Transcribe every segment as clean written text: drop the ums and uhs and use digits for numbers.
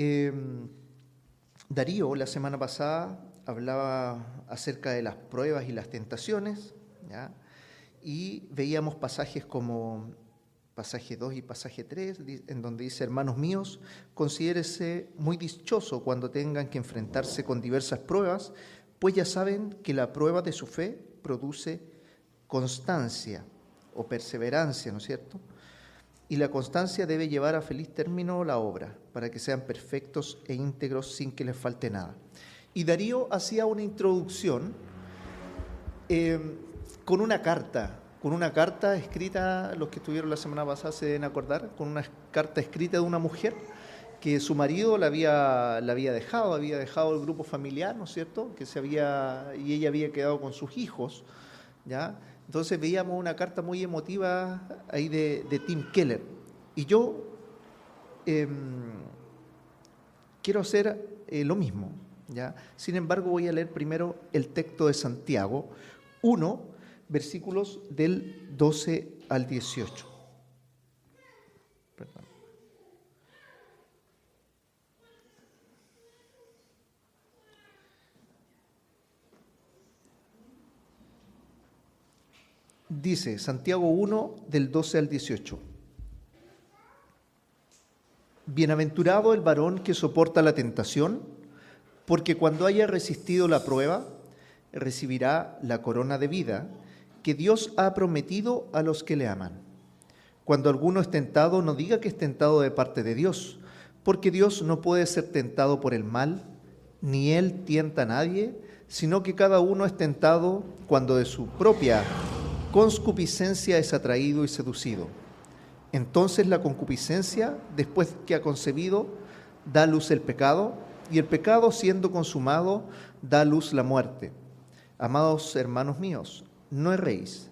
Eh, Darío la semana pasada hablaba acerca de las pruebas y las tentaciones, ¿ya? Y veíamos pasajes como pasaje 2 y pasaje 3, en donde dice: hermanos míos, considérese muy dichoso cuando tengan que enfrentarse con diversas pruebas, pues ya saben que la prueba de su fe produce constancia o perseverancia, ¿no es cierto? Y la constancia debe llevar a feliz término la obra, para que sean perfectos e íntegros sin que les falte nada. Y Darío hacía una introducción con una carta escrita, los que estuvieron la semana pasada se deben acordar, con una carta escrita de una mujer que su marido la había dejado el grupo familiar, ¿no es cierto? Y ella había quedado con sus hijos, ¿ya? Entonces veíamos una carta muy emotiva ahí de Tim Keller. Y yo quiero hacer lo mismo, ¿ya? Sin embargo, voy a leer primero el texto de Santiago 1, versículos del 12 al 18. Perdón. Dice Santiago 1, del 12 al 18. Bienaventurado el varón que soporta la tentación, porque cuando haya resistido la prueba, recibirá la corona de vida que Dios ha prometido a los que le aman. Cuando alguno es tentado, no diga que es tentado de parte de Dios, porque Dios no puede ser tentado por el mal, ni Él tienta a nadie, sino que cada uno es tentado cuando de su propia concupiscencia es atraído y seducido. Entonces la concupiscencia, después que ha concebido, da a luz el pecado, y el pecado, siendo consumado, da a luz la muerte. Amados hermanos míos, no erréis.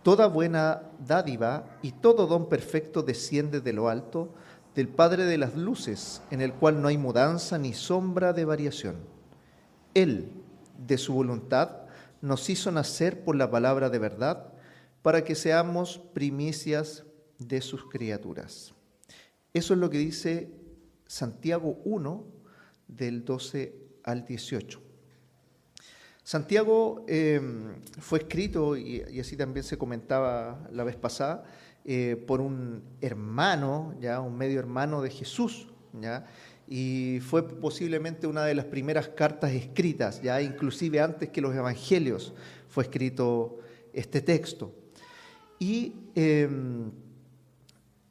Toda buena dádiva y todo don perfecto desciende de lo alto, del Padre de las luces, en el cual no hay mudanza ni sombra de variación. Él, de su voluntad, nos hizo nacer por la palabra de verdad, para que seamos primicias de sus criaturas. Eso es lo que dice Santiago 1, del 12 al 18. Santiago fue escrito, y así también se comentaba la vez pasada, por un hermano, ya un medio hermano de Jesús, ya, y fue posiblemente una de las primeras cartas escritas, ya inclusive antes que los evangelios fue escrito este texto. Y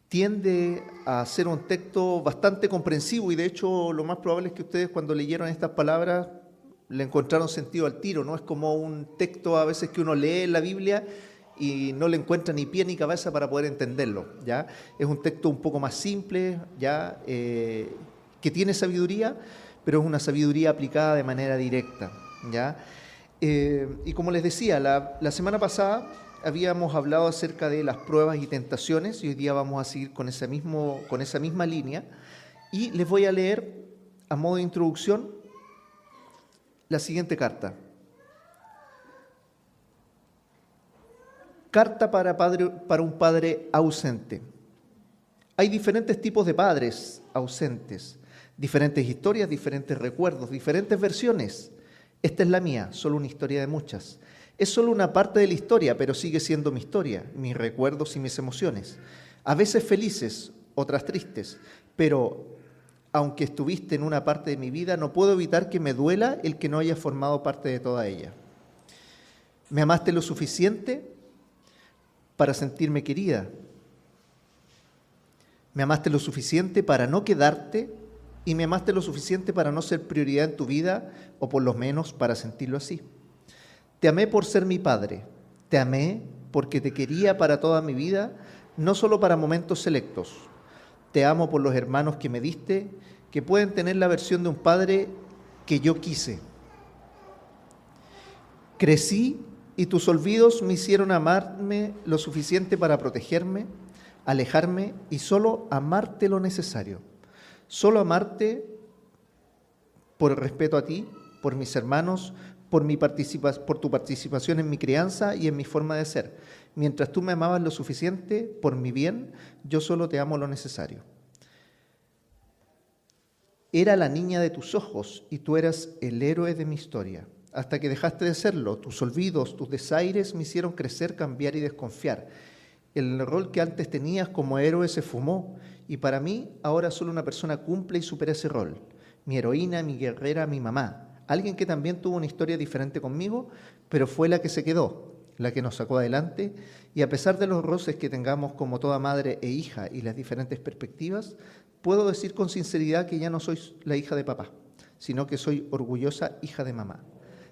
tiende a ser un texto bastante comprensivo, y de hecho lo más probable es que ustedes, cuando leyeron estas palabras, le encontraron sentido al tiro. No es como un texto a veces que uno lee en la Biblia y no le encuentra ni pie ni cabeza para poder entenderlo, ¿ya? Es un texto un poco más simple, ¿ya? Que tiene sabiduría, pero es una sabiduría aplicada de manera directa, ¿ya? Y como les decía, la semana pasada habíamos hablado acerca de las pruebas y tentaciones, y hoy día vamos a seguir con esa misma línea, y les voy a leer a modo de introducción la siguiente carta. Carta para un padre ausente. Hay diferentes tipos de padres ausentes, diferentes historias, diferentes recuerdos, diferentes versiones. Esta es la mía, solo una historia de muchas. Es solo una parte de la historia, pero sigue siendo mi historia, mis recuerdos y mis emociones. A veces felices, otras tristes, pero aunque estuviste en una parte de mi vida, no puedo evitar que me duela el que no haya formado parte de toda ella. Me amaste lo suficiente para sentirme querida. Me amaste lo suficiente para no quedarte, y me amaste lo suficiente para no ser prioridad en tu vida, o por lo menos para sentirlo así. Te amé por ser mi padre, te amé porque te quería para toda mi vida, no solo para momentos selectos. Te amo por los hermanos que me diste, que pueden tener la versión de un padre que yo quise. Crecí y tus olvidos me hicieron amarme lo suficiente para protegerme, alejarme y solo amarte lo necesario. Solo amarte por el respeto a ti, por mis hermanos, por tu participación en mi crianza y en mi forma de ser. Mientras tú me amabas lo suficiente por mi bien, yo solo te amo lo necesario. Era la niña de tus ojos y tú eras el héroe de mi historia. Hasta que dejaste de serlo, tus olvidos, tus desaires me hicieron crecer, cambiar y desconfiar. El rol que antes tenías como héroe se fumó y para mí ahora solo una persona cumple y supera ese rol. Mi heroína, mi guerrera, mi mamá. Alguien que también tuvo una historia diferente conmigo, pero fue la que se quedó, la que nos sacó adelante. Y a pesar de los roces que tengamos como toda madre e hija y las diferentes perspectivas, puedo decir con sinceridad que ya no soy la hija de papá, sino que soy orgullosa hija de mamá.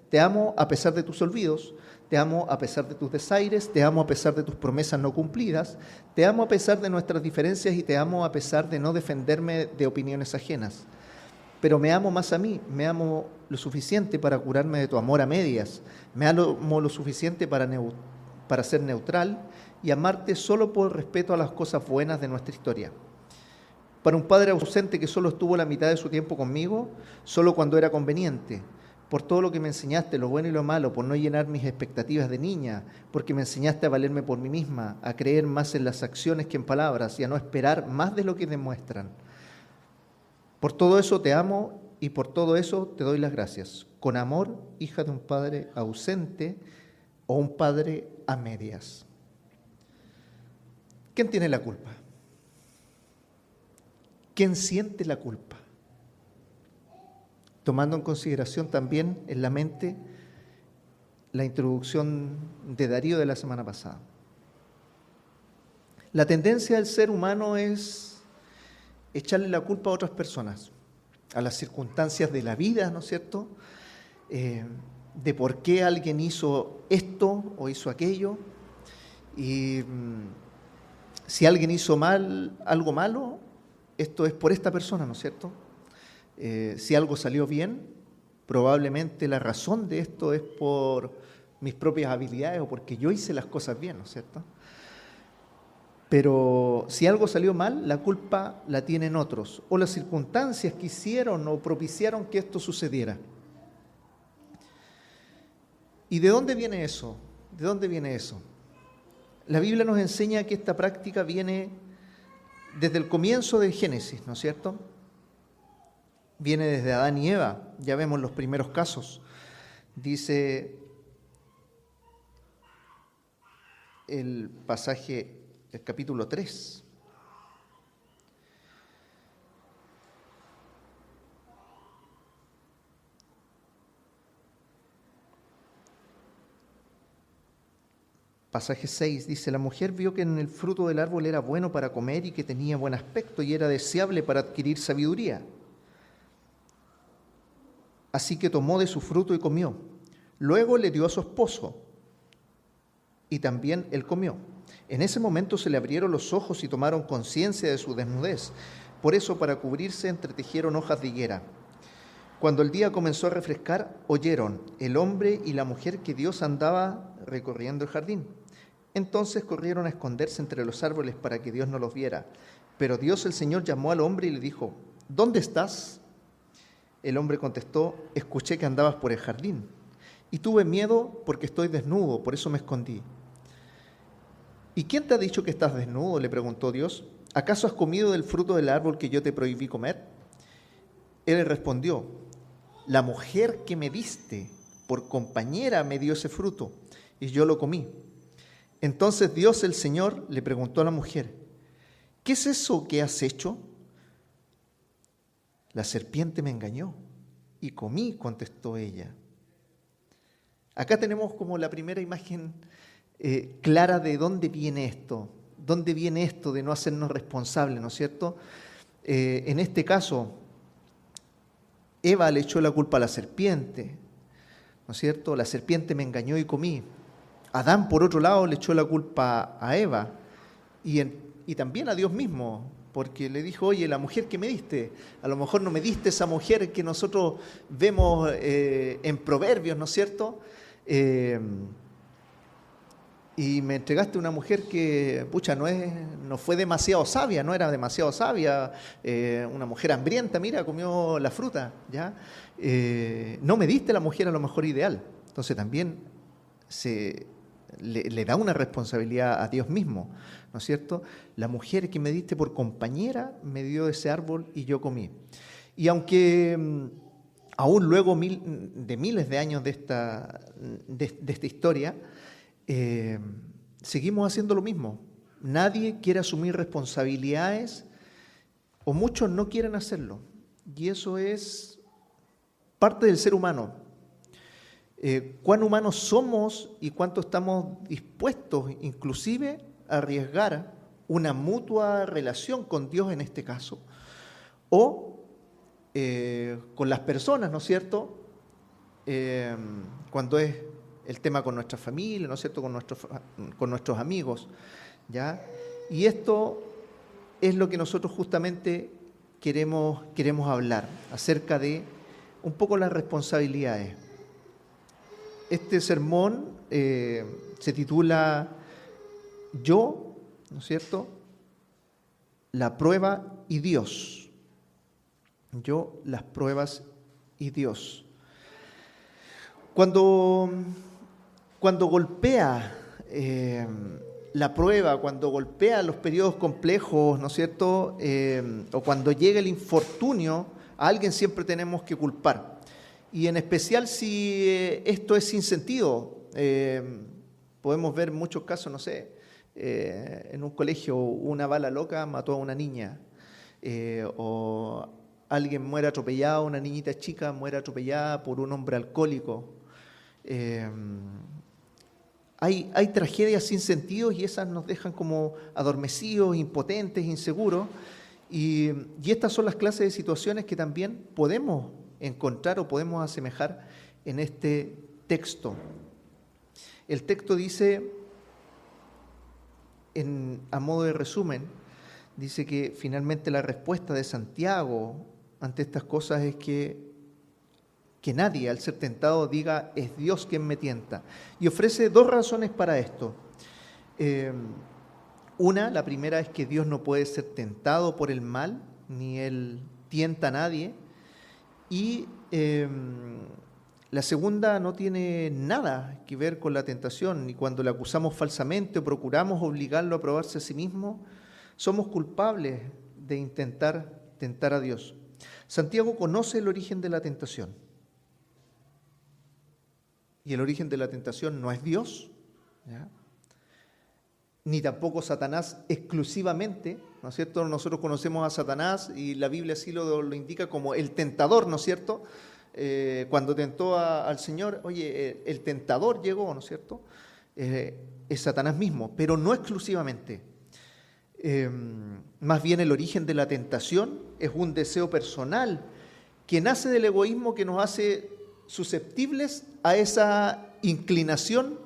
Te amo a pesar de tus olvidos, te amo a pesar de tus desaires, te amo a pesar de tus promesas no cumplidas, te amo a pesar de nuestras diferencias y te amo a pesar de no defenderme de opiniones ajenas. Pero me amo más a mí, me amo lo suficiente para curarme de tu amor a medias, me amo lo suficiente para ser neutral y amarte solo por respeto a las cosas buenas de nuestra historia. Para un padre ausente que solo estuvo la mitad de su tiempo conmigo, solo cuando era conveniente, por todo lo que me enseñaste, lo bueno y lo malo, por no llenar mis expectativas de niña, porque me enseñaste a valerme por mí misma, a creer más en las acciones que en palabras y a no esperar más de lo que demuestran. Por todo eso te amo y por todo eso te doy las gracias. Con amor, hija de un padre ausente o un padre a medias. ¿Quién tiene la culpa? ¿Quién siente la culpa? Tomando en consideración también en la mente la introducción de Darío de la semana pasada. La tendencia del ser humano es echarle la culpa a otras personas, a las circunstancias de la vida, ¿no es cierto? De por qué alguien hizo esto o hizo aquello. Y si alguien hizo algo malo, esto es por esta persona, ¿no es cierto? Si algo salió bien, probablemente la razón de esto es por mis propias habilidades o porque yo hice las cosas bien, ¿no es cierto? Pero si algo salió mal, la culpa la tienen otros, o las circunstancias que hicieron o propiciaron que esto sucediera. ¿Y de dónde viene eso? ¿De dónde viene eso? La Biblia nos enseña que esta práctica viene desde el comienzo del Génesis, ¿no es cierto? Viene desde Adán y Eva, ya vemos los primeros casos. Dice el pasaje del capítulo 3. Pasaje 6 dice, la mujer vio que en el fruto del árbol era bueno para comer y que tenía buen aspecto y era deseable para adquirir sabiduría. Así que tomó de su fruto y comió. Luego le dio a su esposo y también él comió. En ese momento se le abrieron los ojos y tomaron conciencia de su desnudez. Por eso, para cubrirse, entretejieron hojas de higuera. Cuando el día comenzó a refrescar, oyeron el hombre y la mujer que Dios andaba recorriendo el jardín. Entonces corrieron a esconderse entre los árboles para que Dios no los viera. Pero Dios el Señor llamó al hombre y le dijo, ¿dónde estás? El hombre contestó, escuché que andabas por el jardín y tuve miedo porque estoy desnudo, por eso me escondí. ¿Y quién te ha dicho que estás desnudo?, le preguntó Dios. ¿Acaso has comido del fruto del árbol que yo te prohibí comer? Él le respondió, la mujer que me diste por compañera me dio ese fruto y yo lo comí. Entonces Dios el Señor le preguntó a la mujer, ¿qué es eso que has hecho? La serpiente me engañó y comí, contestó ella. Acá tenemos como la primera imagen clara de dónde viene esto de no hacernos responsables, ¿no es cierto? En este caso, Eva le echó la culpa a la serpiente, ¿no es cierto? La serpiente me engañó y comí. Adán, por otro lado, le echó la culpa a Eva y también a Dios mismo, porque le dijo, oye, la mujer que me diste, a lo mejor no me diste esa mujer que nosotros vemos en Proverbios, ¿no es cierto? Y me entregaste una mujer que, pucha, no fue demasiado sabia, no era demasiado sabia, una mujer hambrienta, mira, comió la fruta, ¿ya? No me diste la mujer a lo mejor ideal. Entonces también le da una responsabilidad a Dios mismo, ¿no es cierto? La mujer que me diste por compañera me dio ese árbol y yo comí. Y aunque aún luego de miles de años de esta historia, seguimos haciendo lo mismo. Nadie quiere asumir responsabilidades, o muchos no quieren hacerlo. Y eso es parte del ser humano. Cuán humanos somos y cuánto estamos dispuestos inclusive a arriesgar una mutua relación con Dios en este caso, o con las personas, ¿no es cierto? Cuando es el tema con nuestra familia, ¿no es cierto? Con nuestros amigos, ¿ya? Y esto es lo que nosotros justamente queremos hablar, acerca de un poco las responsabilidades. Este sermón se titula Yo, ¿no es cierto?, la prueba y Dios. Yo, las pruebas y Dios. Cuando golpea la prueba, cuando golpea los periodos complejos, ¿no es cierto?, o cuando llega el infortunio, a alguien siempre tenemos que culpar. Y en especial si esto es sin sentido. Podemos ver muchos casos, no sé, en un colegio una bala loca mató a una niña, o alguien muere atropellado, una niñita chica muere atropellada por un hombre alcohólico. Hay tragedias sin sentido y esas nos dejan como adormecidos, impotentes, inseguros. Y estas son las clases de situaciones que también podemos encontrar o podemos asemejar en este texto. El texto dice, a modo de resumen, dice que finalmente la respuesta de Santiago ante estas cosas es que nadie al ser tentado diga, es Dios quien me tienta. Y ofrece dos razones para esto. La primera es que Dios no puede ser tentado por el mal, ni Él tienta a nadie. Y la segunda no tiene nada que ver con la tentación, ni cuando le acusamos falsamente o procuramos obligarlo a probarse a sí mismo, somos culpables de intentar tentar a Dios. Santiago conoce el origen de la tentación. Y el origen de la tentación no es Dios, ¿ya?, ni tampoco Satanás exclusivamente, ¿no es cierto? Nosotros conocemos a Satanás y la Biblia así lo indica como el tentador, ¿no es cierto? Cuando tentó al Señor, el tentador llegó, ¿no es cierto? Es Satanás mismo, pero no exclusivamente. Más bien el origen de la tentación es un deseo personal que nace del egoísmo, que nos hace susceptibles a esa inclinación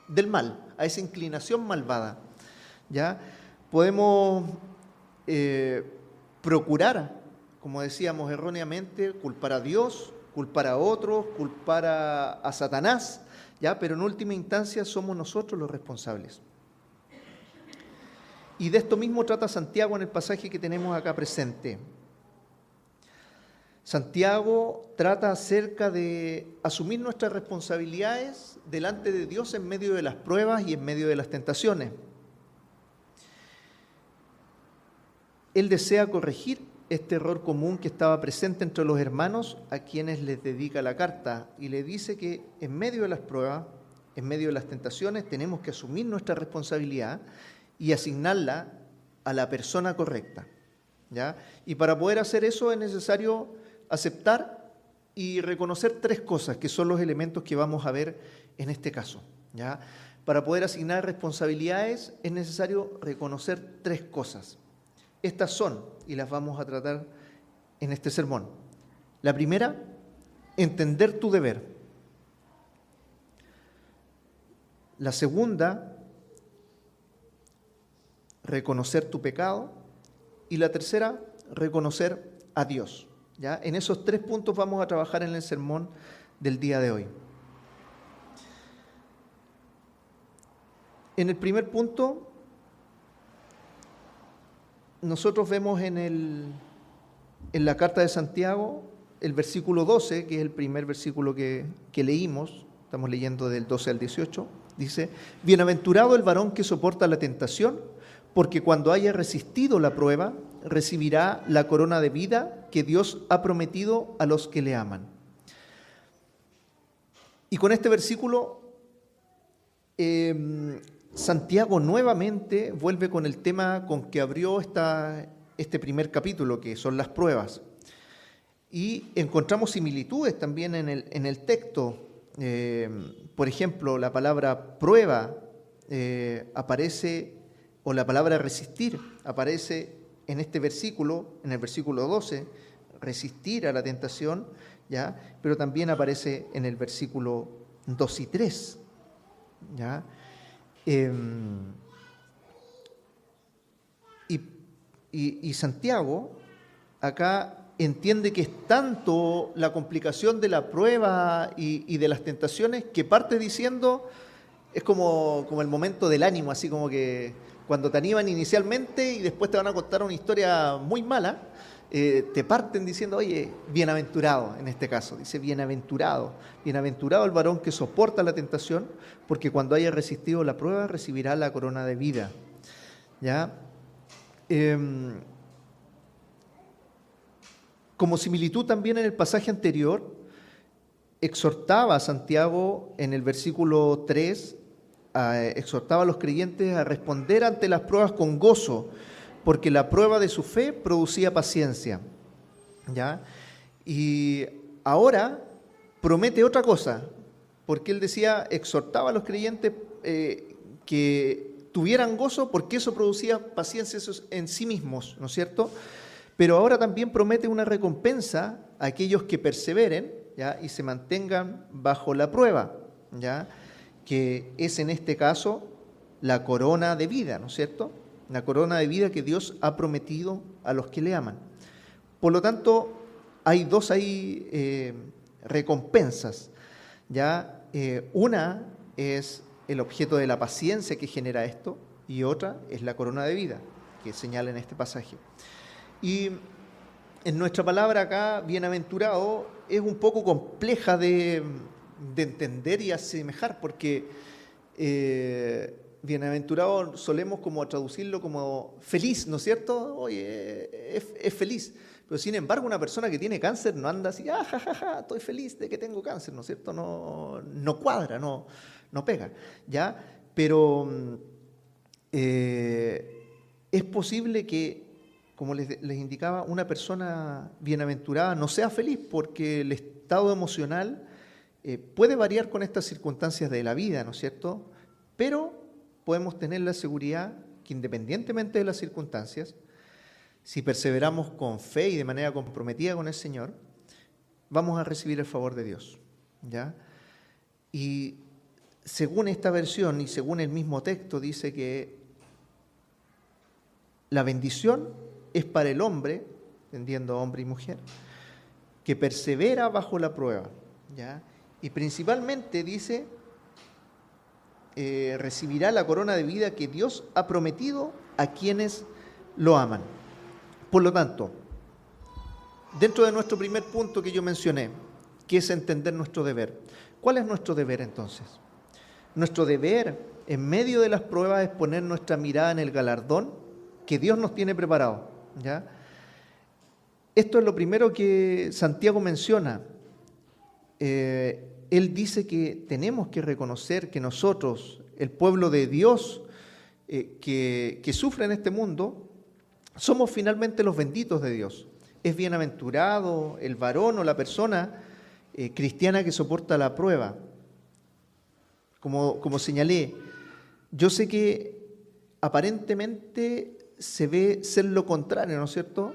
del mal, a esa inclinación malvada. ¿Ya? Podemos procurar, como decíamos erróneamente, culpar a Dios, culpar a otros, culpar a Satanás, ¿ya? Pero en última instancia somos nosotros los responsables. Y de esto mismo trata Santiago en el pasaje que tenemos acá presente. Santiago trata acerca de asumir nuestras responsabilidades delante de Dios en medio de las pruebas y en medio de las tentaciones. Él desea corregir este error común que estaba presente entre los hermanos a quienes les dedica la carta, y le dice que en medio de las pruebas, en medio de las tentaciones, tenemos que asumir nuestra responsabilidad y asignarla a la persona correcta, ¿ya? Y para poder hacer eso es necesario aceptar y reconocer tres cosas, que son los elementos que vamos a ver en este caso, ¿ya? Para poder asignar responsabilidades es necesario reconocer tres cosas. Estas son, y las vamos a tratar en este sermón. La primera, entender tu deber. La segunda, reconocer tu pecado. Y la tercera, reconocer a Dios. ¿Ya? En esos tres puntos vamos a trabajar en el sermón del día de hoy. En el primer punto, nosotros vemos en la carta de Santiago el versículo 12, que es el primer versículo que leímos, estamos leyendo del 12 al 18, dice: bienaventurado el varón que soporta la tentación, porque cuando haya resistido la prueba, recibirá la corona de vida que Dios ha prometido a los que le aman. Y con este versículo, Santiago nuevamente vuelve con el tema con que abrió este primer capítulo, que son las pruebas. Y encontramos similitudes también en el texto. Por ejemplo, la palabra prueba aparece, o la palabra resistir aparece en este versículo, en el versículo 12, resistir a la tentación, ¿ya? Pero también aparece en el versículo 2 y 3, ¿ya? Y Santiago acá entiende que es tanto la complicación de la prueba y de las tentaciones que parte diciendo, es como el momento del ánimo, así como que cuando te animan inicialmente y después te van a contar una historia muy mala, te parten diciendo, oye, bienaventurado, en este caso, dice bienaventurado el varón que soporta la tentación, porque cuando haya resistido la prueba recibirá la corona de vida. ¿Ya? Como similitud también en el pasaje anterior, exhortaba a Santiago en el versículo 3, exhortaba a los creyentes a responder ante las pruebas con gozo, porque la prueba de su fe producía paciencia. ¿Ya? Y ahora promete otra cosa, porque él decía, exhortaba a los creyentes que tuvieran gozo, porque eso producía paciencia en sí mismos, ¿no es cierto? Pero ahora también promete una recompensa a aquellos que perseveren, ¿ya? Y se mantengan bajo la prueba, ¿ya? Que es en este caso la corona de vida, ¿no es cierto? La corona de vida que Dios ha prometido a los que le aman. Por lo tanto, hay dos recompensas, ¿ya? Una es el objeto de la paciencia que genera esto, y otra es la corona de vida que señala en este pasaje. Y en nuestra palabra acá, bienaventurado, es un poco compleja de entender y asemejar, porque bienaventurado solemos como traducirlo como feliz, ¿no es cierto? Oye, es feliz. Pero sin embargo, una persona que tiene cáncer no anda así, estoy feliz de que tengo cáncer, ¿no es cierto? No cuadra, no pega, ¿ya? Pero es posible que, como les indicaba, una persona bienaventurada no sea feliz, porque el estado emocional puede variar con estas circunstancias de la vida, ¿no es cierto? Pero podemos tener la seguridad que, independientemente de las circunstancias, si perseveramos con fe y de manera comprometida con el Señor, vamos a recibir el favor de Dios, ¿ya? Y según esta versión y según el mismo texto, dice que la bendición es para el hombre, entendiendo hombre y mujer, que persevera bajo la prueba, ¿ya? Y principalmente dice, recibirá la corona de vida que Dios ha prometido a quienes lo aman. Por lo tanto, dentro de nuestro primer punto que yo mencioné, que es entender nuestro deber, ¿cuál es nuestro deber entonces? Nuestro deber en medio de las pruebas es poner nuestra mirada en el galardón que Dios nos tiene preparado, ¿ya? Esto es lo primero que Santiago menciona. Él dice que tenemos que reconocer que nosotros, el pueblo de Dios que sufre en este mundo, somos finalmente los benditos de Dios. Es bienaventurado el varón o la persona cristiana que soporta la prueba. Como señalé, yo sé que aparentemente se ve ser lo contrario, ¿no es cierto?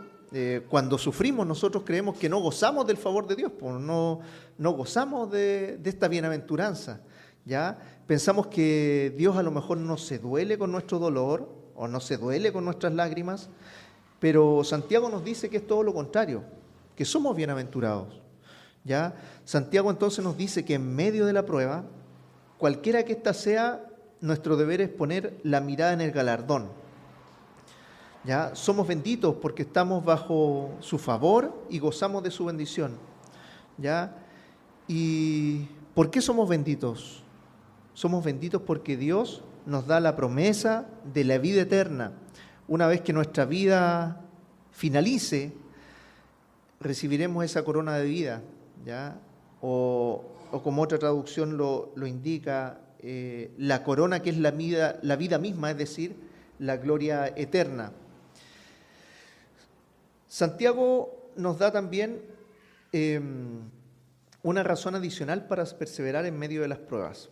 Cuando sufrimos nosotros creemos que no gozamos del favor de Dios, pues no gozamos de esta bienaventuranza, ¿ya? Pensamos que Dios a lo mejor no se duele con nuestro dolor o no se duele con nuestras lágrimas, pero Santiago nos dice que es todo lo contrario, que somos bienaventurados, ¿ya? Santiago entonces nos dice que en medio de la prueba, cualquiera que ésta sea, nuestro deber es poner la mirada en el galardón. ¿Ya? Somos benditos porque estamos bajo su favor y gozamos de su bendición, ¿ya? ¿Y por qué somos benditos? Somos benditos porque Dios nos da la promesa de la vida eterna. Una vez que nuestra vida finalice, recibiremos esa corona de vida, ¿ya? O como otra traducción lo indica, la corona que es la vida misma, es decir, la gloria eterna. Santiago nos da también una razón adicional para perseverar en medio de las pruebas.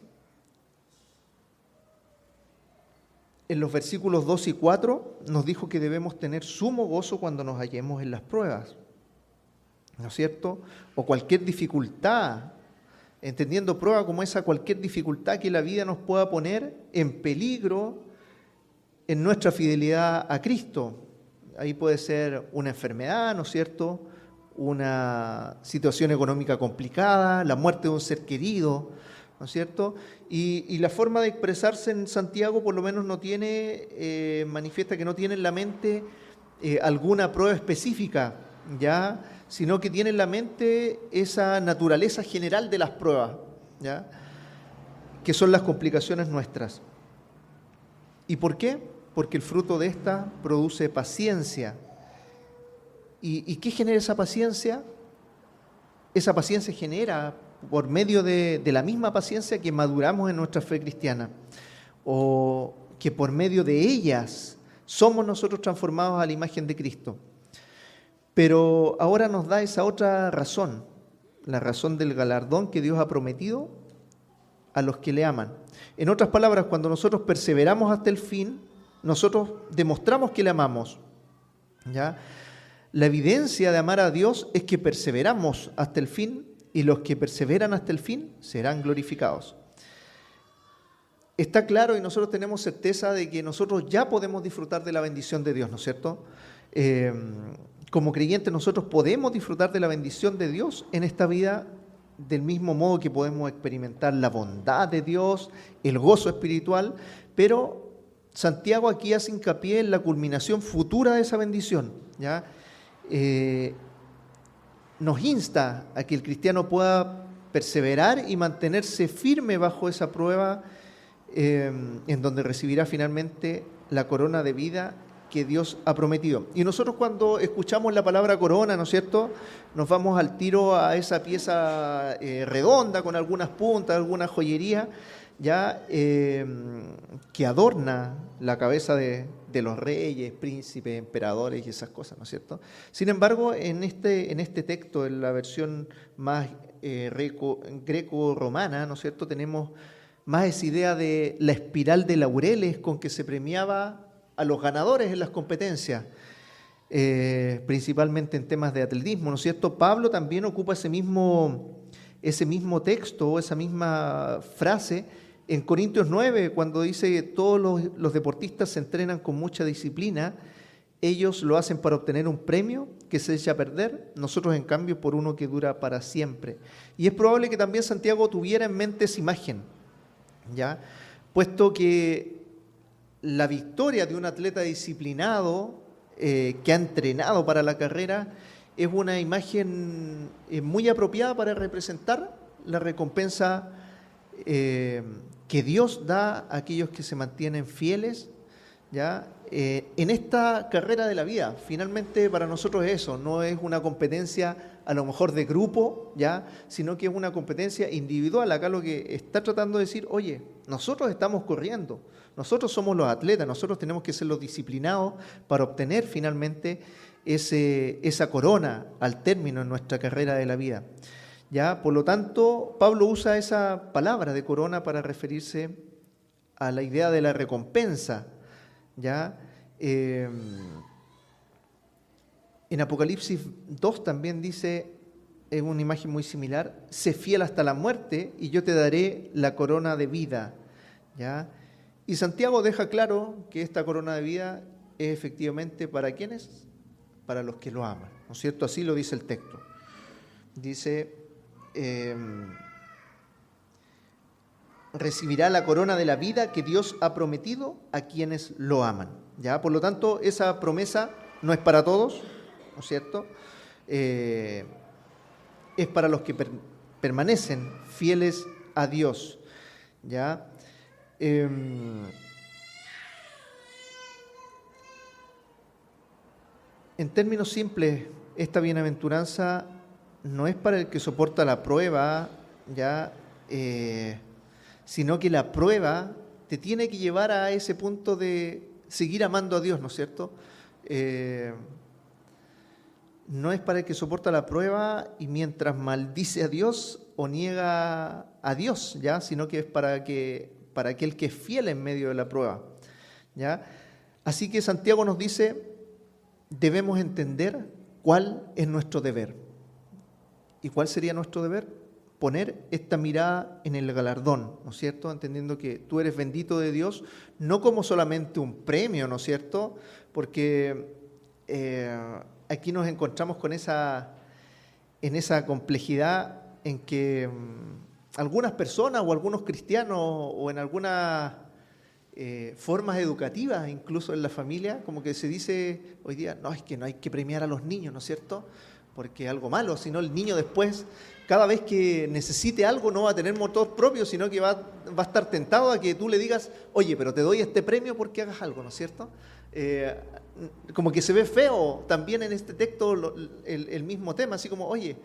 En los versículos 2 y 4 nos dijo que debemos tener sumo gozo cuando nos hallemos en las pruebas, ¿no es cierto? O cualquier dificultad, entendiendo prueba como esa, cualquier dificultad que la vida nos pueda poner en peligro en nuestra fidelidad a Cristo. Ahí puede ser una enfermedad, ¿no es cierto?, una situación económica complicada, la muerte de un ser querido, ¿no es cierto? Y la forma de expresarse en Santiago por lo menos no tiene, manifiesta que no tiene en la mente alguna prueba específica, ¿ya?, sino que tiene en la mente esa naturaleza general de las pruebas, ¿ya?, que son las complicaciones nuestras. ¿Y por qué? Porque el fruto de esta produce paciencia. ¿Y qué genera esa paciencia? Esa paciencia genera por medio de la misma paciencia que maduramos en nuestra fe cristiana, o que por medio de ellas somos nosotros transformados a la imagen de Cristo. Pero ahora nos da esa otra razón, la razón del galardón que Dios ha prometido a los que le aman. En otras palabras, cuando nosotros perseveramos hasta el fin, nosotros demostramos que le amamos, ¿ya? La evidencia de amar a Dios es que perseveramos hasta el fin, y los que perseveran hasta el fin serán glorificados. Está claro y nosotros tenemos certeza de que nosotros ya podemos disfrutar de la bendición de Dios, ¿no es cierto? Como creyentes nosotros podemos disfrutar de la bendición de Dios en esta vida del mismo modo que podemos experimentar la bondad de Dios, el gozo espiritual, pero Santiago aquí hace hincapié en la culminación futura de esa bendición, ¿ya? Nos insta a que el cristiano pueda perseverar y mantenerse firme bajo esa prueba, en donde recibirá finalmente la corona de vida que Dios ha prometido. Y nosotros cuando escuchamos la palabra corona, ¿no es cierto?, nos vamos al tiro a esa pieza redonda con algunas puntas, alguna joyería, ya que adorna la cabeza de los reyes, príncipes, emperadores y esas cosas, ¿no es cierto? Sin embargo, en este texto, en la versión más greco-romana, ¿no es cierto?, tenemos más esa idea de la espiral de laureles con que se premiaba a los ganadores en las competencias, principalmente en temas de atletismo, ¿no es cierto? Pablo también ocupa ese mismo texto o esa misma frase en Corintios 9, cuando dice que todos los deportistas se entrenan con mucha disciplina, ellos lo hacen para obtener un premio que se echa a perder, nosotros en cambio por uno que dura para siempre. Y es probable que también Santiago tuviera en mente esa imagen, ¿ya?, puesto que la victoria de un atleta disciplinado que ha entrenado para la carrera es una imagen muy apropiada para representar la recompensa que Dios da a aquellos que se mantienen fieles, ¿ya?, en esta carrera de la vida. Finalmente para nosotros eso no es una competencia a lo mejor de grupo, ¿ya?, sino que es una competencia individual. Acá lo que está tratando de decir, oye, nosotros estamos corriendo, nosotros somos los atletas, nosotros tenemos que ser los disciplinados para obtener finalmente esa corona al término en nuestra carrera de la vida, ¿ya? Por lo tanto, Pablo usa esa palabra de corona para referirse a la idea de la recompensa, ¿ya? En Apocalipsis 2 también dice, es una imagen muy similar, sé fiel hasta la muerte y yo te daré la corona de vida, ¿ya? Y Santiago deja claro que esta corona de vida es efectivamente ¿para quiénes? Para los que lo aman, ¿no es cierto? Así lo dice el texto. Dice, recibirá la corona de la vida que Dios ha prometido a quienes lo aman, ¿ya? Por lo tanto, esa promesa no es para todos, ¿no es cierto? Es para los que permanecen fieles a Dios, ¿ya? En términos simples, esta bienaventuranza no es para el que soporta la prueba, ya, sino que la prueba te tiene que llevar a ese punto de seguir amando a Dios, ¿no es cierto? No es para el que soporta la prueba y mientras maldice a Dios o niega a Dios, ¿ya? Sino que es para aquel que es fiel en medio de la prueba, ¿ya? Así que Santiago nos dice, debemos entender cuál es nuestro deber. ¿Y cuál sería nuestro deber? Poner esta mirada en el galardón, ¿no es cierto? Entendiendo que tú eres bendito de Dios, no como solamente un premio, ¿no es cierto? Porque aquí nos encontramos con en esa complejidad en que algunas personas o algunos cristianos o en algunas formas educativas, incluso en la familia, como que se dice hoy día, no, es que no hay que premiar a los niños, ¿no es cierto? Porque es algo malo, sino el niño después, cada vez que necesite algo, no va a tener motor propio, sino que va a estar tentado a que tú le digas, oye, pero te doy este premio porque hagas algo, ¿no es cierto? Como que se ve feo también en este texto el mismo tema, así como, oye,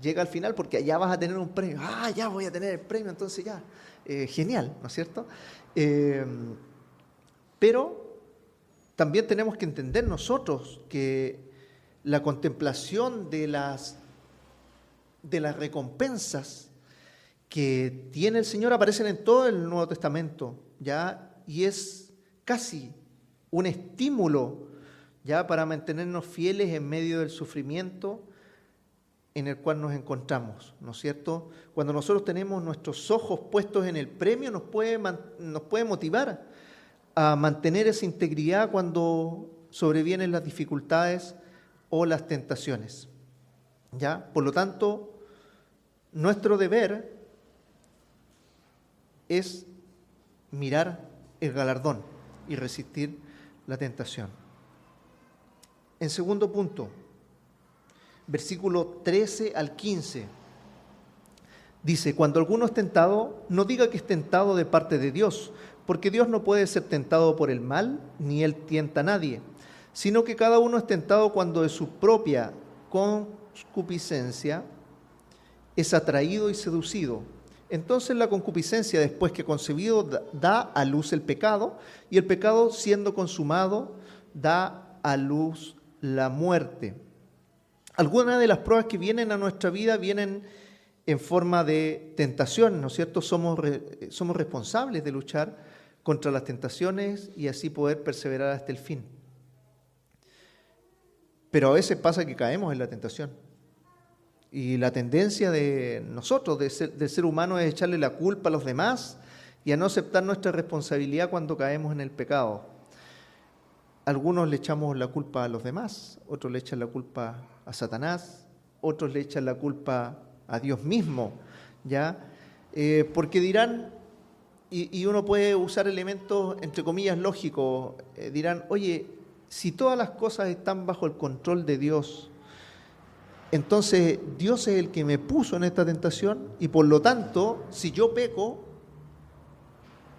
llega al final porque allá vas a tener un premio, ya voy a tener el premio, entonces ya, genial, ¿no es cierto? Pero también tenemos que entender nosotros que la contemplación de las recompensas que tiene el Señor aparecen en todo el Nuevo Testamento, ¿ya? Y es casi un estímulo, ¿ya? Para mantenernos fieles en medio del sufrimiento en el cual nos encontramos, ¿no es cierto? Cuando nosotros tenemos nuestros ojos puestos en el premio, nos puede motivar a mantener esa integridad cuando sobrevienen las dificultades o las tentaciones, ¿ya? Por lo tanto, nuestro deber es mirar el galardón y resistir la tentación. En segundo punto, versículo 13 al 15, dice, cuando alguno es tentado, no diga que es tentado de parte de Dios, porque Dios no puede ser tentado por el mal, ni Él tienta a nadie, sino que cada uno es tentado cuando de su propia concupiscencia es atraído y seducido. Entonces la concupiscencia, después que concebido, da a luz el pecado, y el pecado, siendo consumado, da a luz la muerte. Algunas de las pruebas que vienen a nuestra vida vienen en forma de tentación, ¿no es cierto? Somos responsables de luchar contra las tentaciones y así poder perseverar hasta el fin. Pero a veces pasa que caemos en la tentación. Y la tendencia de nosotros, del ser humano, es echarle la culpa a los demás y a no aceptar nuestra responsabilidad cuando caemos en el pecado. Algunos le echamos la culpa a los demás, otros le echan la culpa a Satanás, otros le echan la culpa a Dios mismo, ¿ya? Porque dirán, y uno puede usar elementos, entre comillas, lógicos, dirán, oye, si todas las cosas están bajo el control de Dios, entonces Dios es el que me puso en esta tentación y por lo tanto, si yo peco,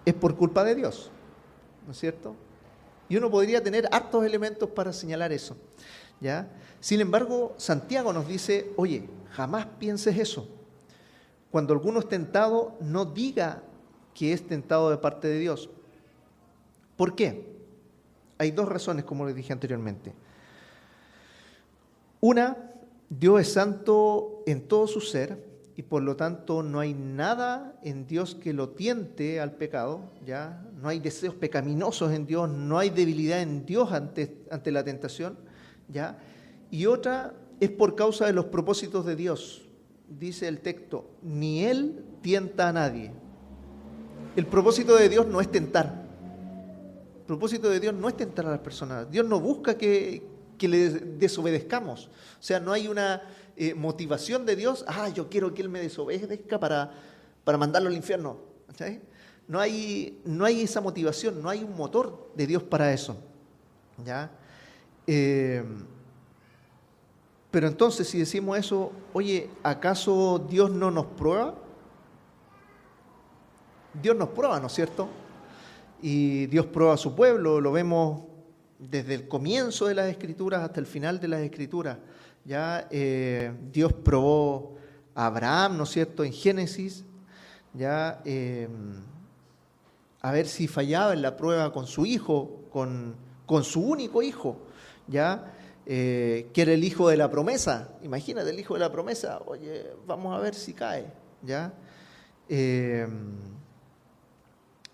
es por culpa de Dios, ¿no es cierto? Y uno podría tener hartos elementos para señalar eso, ¿ya? Sin embargo, Santiago nos dice, oye, jamás pienses eso. Cuando alguno es tentado, no diga que es tentado de parte de Dios. ¿Por qué? Hay dos razones, como les dije anteriormente. Una, Dios es santo en todo su ser y por lo tanto no hay nada en Dios que lo tiente al pecado, ¿ya? No hay deseos pecaminosos en Dios, no hay debilidad en Dios ante la tentación, ¿ya? Y otra es por causa de los propósitos de Dios. Dice el texto, ni Él tienta a nadie. El propósito de Dios no es tentar. El propósito de Dios no es tentar a las personas. Dios no busca que le desobedezcamos. O sea, no hay una motivación de Dios, yo quiero que Él me desobedezca para mandarlo al infierno. ¿Sí? No hay esa motivación, no hay un motor de Dios para eso. ¿Ya? Pero entonces, si decimos eso, oye, ¿acaso Dios no nos prueba? Dios nos prueba, ¿no es cierto? Y Dios prueba a su pueblo, lo vemos desde el comienzo de las Escrituras hasta el final de las Escrituras. Ya Dios probó a Abraham, ¿no es cierto?, en Génesis, ya a ver si fallaba en la prueba con su hijo, con su único hijo, ya que era el hijo de la promesa. Imagínate, el hijo de la promesa, oye, vamos a ver si cae, ya.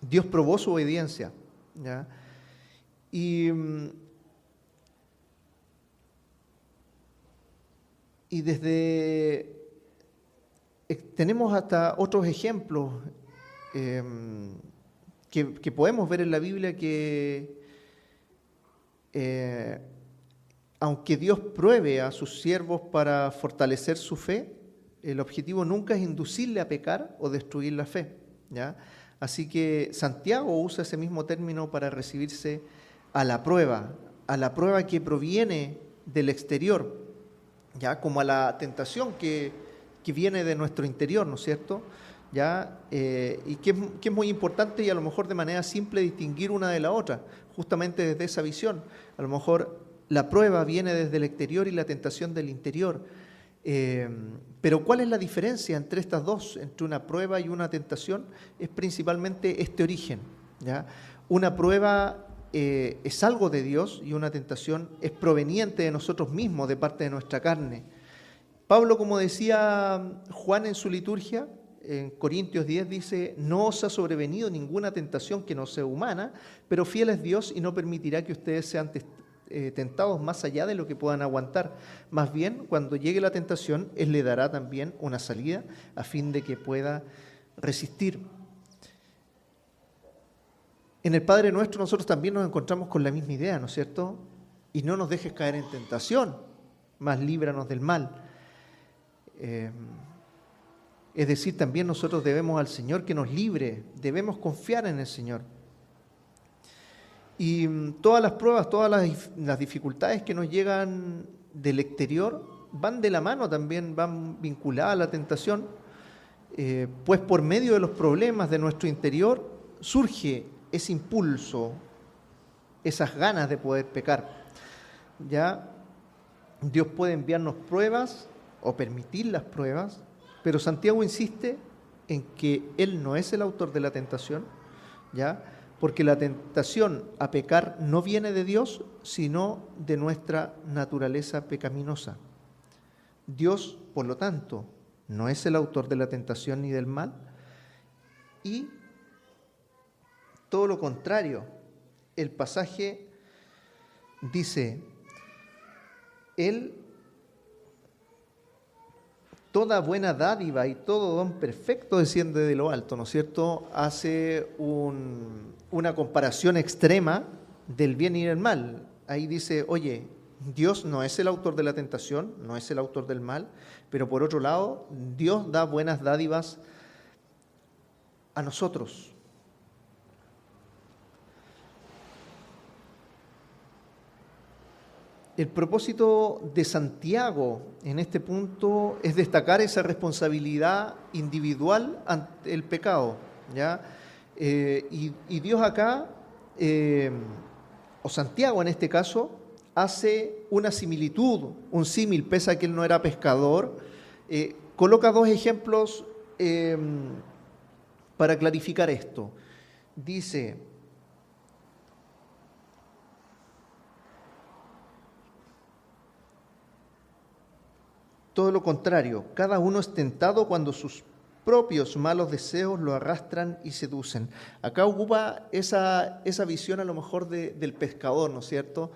Dios probó su obediencia, ¿ya? Y tenemos hasta otros ejemplos que podemos ver en la Biblia que aunque Dios pruebe a sus siervos para fortalecer su fe, el objetivo nunca es inducirle a pecar o destruir la fe, ¿ya? Así que Santiago usa ese mismo término para recibirse a la prueba que proviene del exterior, ya, como a la tentación que viene de nuestro interior, ¿no es cierto? Ya, y que es muy importante y a lo mejor de manera simple distinguir una de la otra, justamente desde esa visión. A lo mejor la prueba viene desde el exterior y la tentación del interior. Pero ¿cuál es la diferencia entre estas dos, entre una prueba y una tentación? Es principalmente este origen, ¿ya? Una prueba es algo de Dios y una tentación es proveniente de nosotros mismos, de parte de nuestra carne. Pablo, como decía Juan en su liturgia, en Corintios 10 dice: no os ha sobrevenido ninguna tentación que no sea humana, pero fiel es Dios y no permitirá que ustedes sean tentados más allá de lo que puedan aguantar. Más bien, cuando llegue la tentación, Él le dará también una salida a fin de que pueda resistir. En el Padre Nuestro nosotros también nos encontramos con la misma idea, ¿no es cierto? Y no nos dejes caer en tentación, mas líbranos del mal. Es decir, también nosotros debemos al Señor que nos libre, debemos confiar en el Señor. Y todas las pruebas, todas las dificultades que nos llegan del exterior van de la mano también, van vinculadas a la tentación, pues por medio de los problemas de nuestro interior surge ese impulso, esas ganas de poder pecar. Ya Dios puede enviarnos pruebas o permitir las pruebas, pero Santiago insiste en que Él no es el autor de la tentación, ¿ya? Porque la tentación a pecar no viene de Dios, sino de nuestra naturaleza pecaminosa. Dios, por lo tanto, no es el autor de la tentación ni del mal, y todo lo contrario. El pasaje dice: Él, toda buena dádiva y todo don perfecto desciende de lo alto, ¿no es cierto? Hace una comparación extrema del bien y del mal. Ahí dice, oye, Dios no es el autor de la tentación, no es el autor del mal, pero por otro lado, Dios da buenas dádivas a nosotros. El propósito de Santiago en este punto es destacar esa responsabilidad individual ante el pecado, ¿ya? Y Dios acá, o Santiago en este caso, hace una similitud, un símil, pese a que él no era pescador. Coloca dos ejemplos para clarificar esto. Dice: todo lo contrario, cada uno es tentado cuando sus propios malos deseos lo arrastran y seducen. Acá ocupa esa visión a lo mejor del pescador, ¿no es cierto?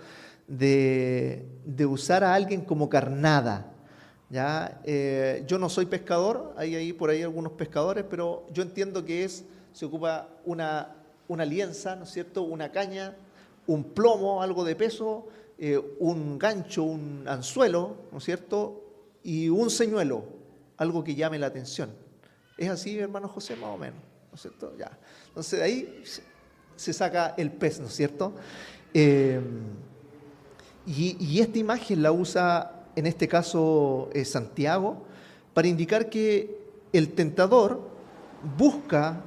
De usar a alguien como carnada, ¿ya? Yo no soy pescador, hay por ahí algunos pescadores, pero yo entiendo que se ocupa una lienza, ¿no es cierto? Una caña, un plomo, algo de peso, un gancho, un anzuelo, ¿no es cierto? Y un señuelo, algo que llame la atención. ¿Es así, hermano José, más o menos? ¿No es cierto? Ya. Entonces de ahí se saca el pez, ¿no es cierto? Y esta imagen la usa en este caso Santiago para indicar que el tentador busca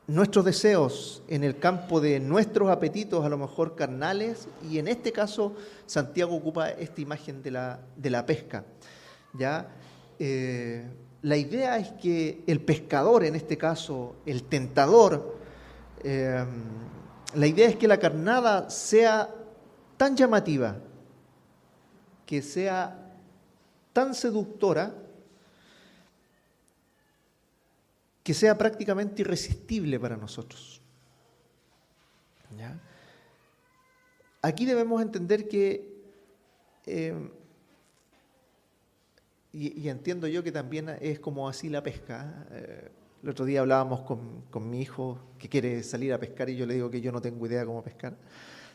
nuestros deseos, en el campo de nuestros apetitos, a lo mejor carnales, y en este caso Santiago ocupa esta imagen de la pesca. ¿Ya? La idea es que el pescador, en este caso el tentador, la idea es que la carnada sea tan llamativa, que sea tan seductora, que sea prácticamente irresistible para nosotros. ¿Ya? Aquí debemos entender que, y entiendo yo que también es como así la pesca. El otro día hablábamos con mi hijo que quiere salir a pescar y yo le digo que yo no tengo idea cómo pescar.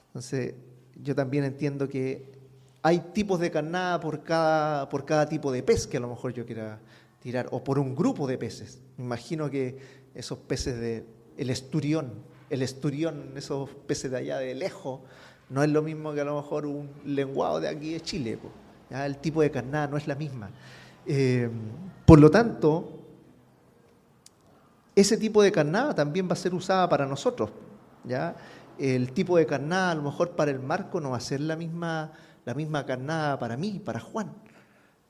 Entonces, yo también entiendo que hay tipos de carnada por cada tipo de pez que a lo mejor yo quiera tirar, o por un grupo de peces. Me imagino que esos peces el esturión, esos peces de allá de lejos, no es lo mismo que a lo mejor un lenguado de aquí de Chile. ¿Ya? El tipo de carnada no es la misma. Por lo tanto, ese tipo de carnada también va a ser usada para nosotros. ¿Ya? El tipo de carnada a lo mejor para el Marco no va a ser la misma carnada para mí, para Juan,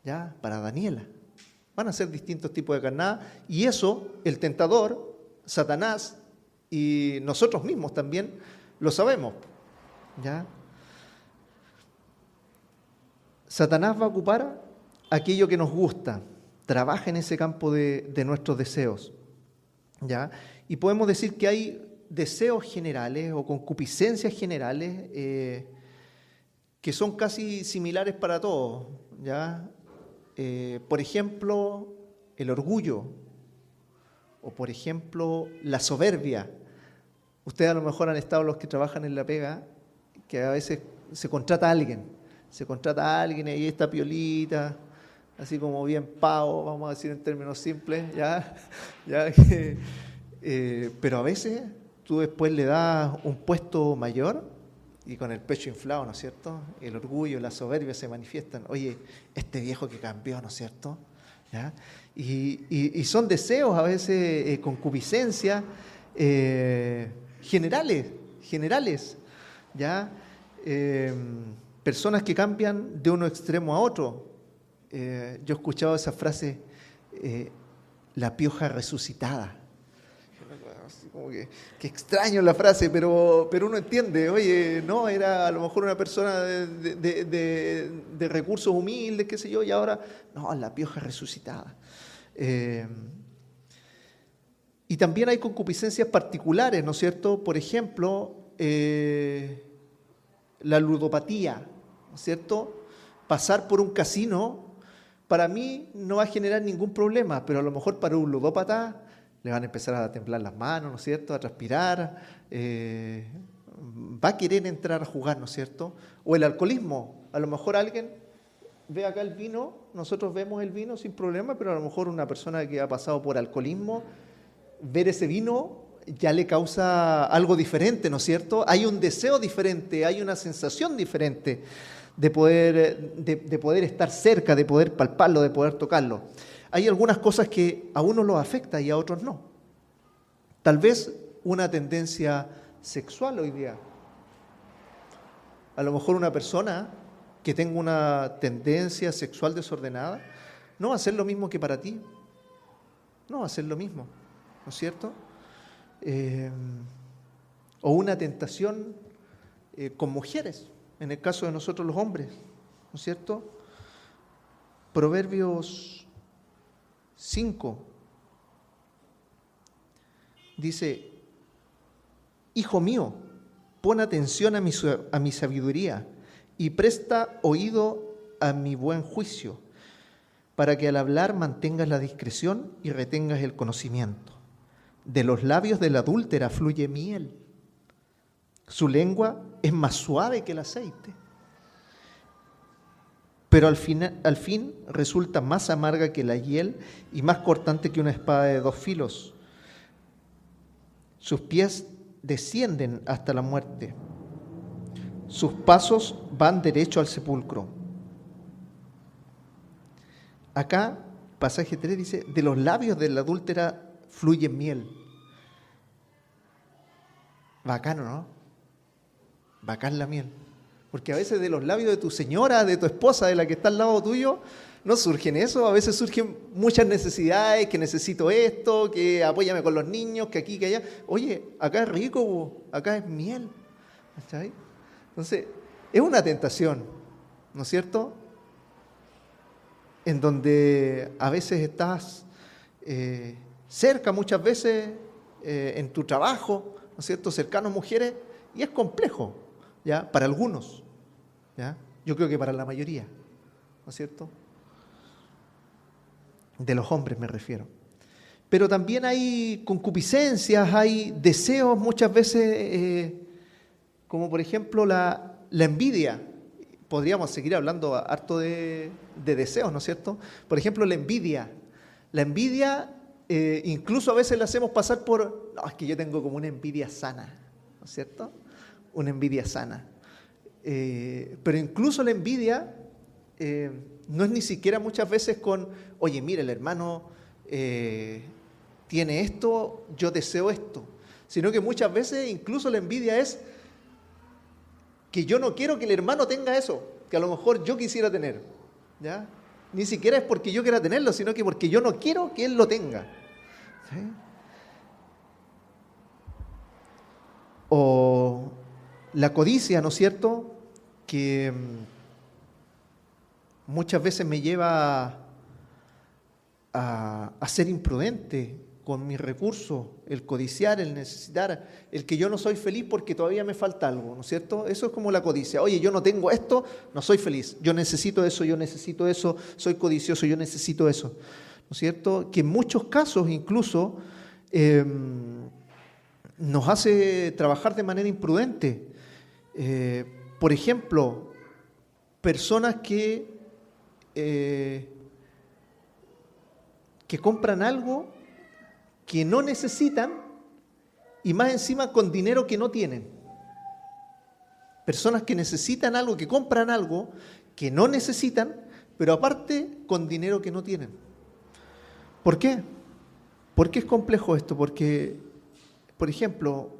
¿ya? Para Daniela. Van a ser distintos tipos de carnada, y eso el tentador, Satanás y nosotros mismos también lo sabemos. ¿Ya? Satanás va a ocupar aquello que nos gusta, trabaja en ese campo de nuestros deseos. ¿Ya? Y podemos decir que hay deseos generales o concupiscencias generales que son casi similares para todos. ¿Ya? Por ejemplo, el orgullo, o por ejemplo, la soberbia. Ustedes a lo mejor han estado los que trabajan en la pega, que a veces se contrata a alguien y ahí está piolita, así como bien pavo, vamos a decir en términos simples, ¿ya? Pero a veces tú después le das un puesto mayor y con el pecho inflado, ¿no es cierto? El orgullo, la soberbia se manifiestan. Oye, este viejo que cambió, ¿no es cierto? ¿Ya? Y son deseos, a veces concupiscencias generales, ¿ya? Personas que cambian de uno extremo a otro. Yo he escuchado esa frase, la pioja resucitada. Así como que extraño la frase, pero uno entiende. Oye, no, era a lo mejor una persona de recursos humildes, qué sé yo, y ahora, no, la pioja resucitada. Y también hay concupiscencias particulares, ¿no es cierto? Por ejemplo, la ludopatía, ¿no es cierto? Pasar por un casino, para mí no va a generar ningún problema, pero a lo mejor para un ludópata le van a empezar a temblar las manos, ¿no es cierto?, a transpirar, va a querer entrar a jugar, ¿no es cierto? O el alcoholismo, a lo mejor alguien ve acá el vino, nosotros vemos el vino sin problema, pero a lo mejor una persona que ha pasado por alcoholismo, ver ese vino ya le causa algo diferente, ¿no es cierto? Hay un deseo diferente, hay una sensación diferente de poder estar cerca, de poder palparlo, de poder tocarlo. Hay algunas cosas que a unos los afecta y a otros no. Tal vez una tendencia sexual hoy día. A lo mejor una persona que tenga una tendencia sexual desordenada no va a ser lo mismo que para ti. No va a ser lo mismo, ¿no es cierto? O una tentación con mujeres, en el caso de nosotros los hombres, ¿no es cierto? Proverbios 5 dice: Hijo mío, pon atención a mi sabiduría y presta oído a mi buen juicio, para que al hablar mantengas la discreción y retengas el conocimiento. De los labios de la adúltera fluye miel. Su lengua es más suave que el aceite, pero al fin resulta más amarga que la hiel y más cortante que una espada de dos filos. Sus pies descienden hasta la muerte. Sus pasos van derecho al sepulcro. Acá, pasaje 3 dice: de los labios de la adúltera fluye miel. Bacano, ¿no? Bacán la miel. Porque a veces de los labios de tu señora, de tu esposa, de la que está al lado tuyo, no surgen eso. A veces surgen muchas necesidades, que necesito esto, que apóyame con los niños, que aquí, que allá. Oye, acá es rico, acá es miel. ¿Cachai? Entonces, es una tentación, ¿no es cierto? En donde a veces estás cerca, muchas veces, en tu trabajo, ¿no es cierto?, cercanos mujeres, y es complejo, ¿ya? Para algunos, ¿ya? Yo creo que para la mayoría, ¿no es cierto? De los hombres me refiero. Pero también hay concupiscencias, hay deseos muchas veces, como por ejemplo la envidia. Podríamos seguir hablando harto de deseos, ¿no es cierto? Por ejemplo, la envidia. La envidia, incluso a veces la hacemos pasar por, no, es que yo tengo como una envidia sana, ¿no es cierto? Una envidia sana. Pero incluso la envidia no es ni siquiera muchas veces con, oye, mira, el hermano tiene esto, yo deseo esto. Sino que muchas veces incluso la envidia es que yo no quiero que el hermano tenga eso, que a lo mejor yo quisiera tener, ¿ya? Ni siquiera es porque yo quiera tenerlo, sino que porque yo no quiero que él lo tenga. ¿Sí? O la codicia, ¿no es cierto?, que muchas veces me lleva a ser imprudente con mis recursos, el codiciar, el necesitar, el que yo no soy feliz porque todavía me falta algo, ¿no es cierto? Eso es como la codicia. Oye, yo no tengo esto, no soy feliz. Yo necesito eso, soy codicioso, yo necesito eso, ¿no es cierto? Que en muchos casos incluso nos hace trabajar de manera imprudente. Por ejemplo, personas que compran algo que no necesitan y más encima con dinero que no tienen. Personas que necesitan algo, que compran algo que no necesitan, pero aparte con dinero que no tienen. ¿Por qué? ¿Por qué es complejo esto? Porque, por ejemplo,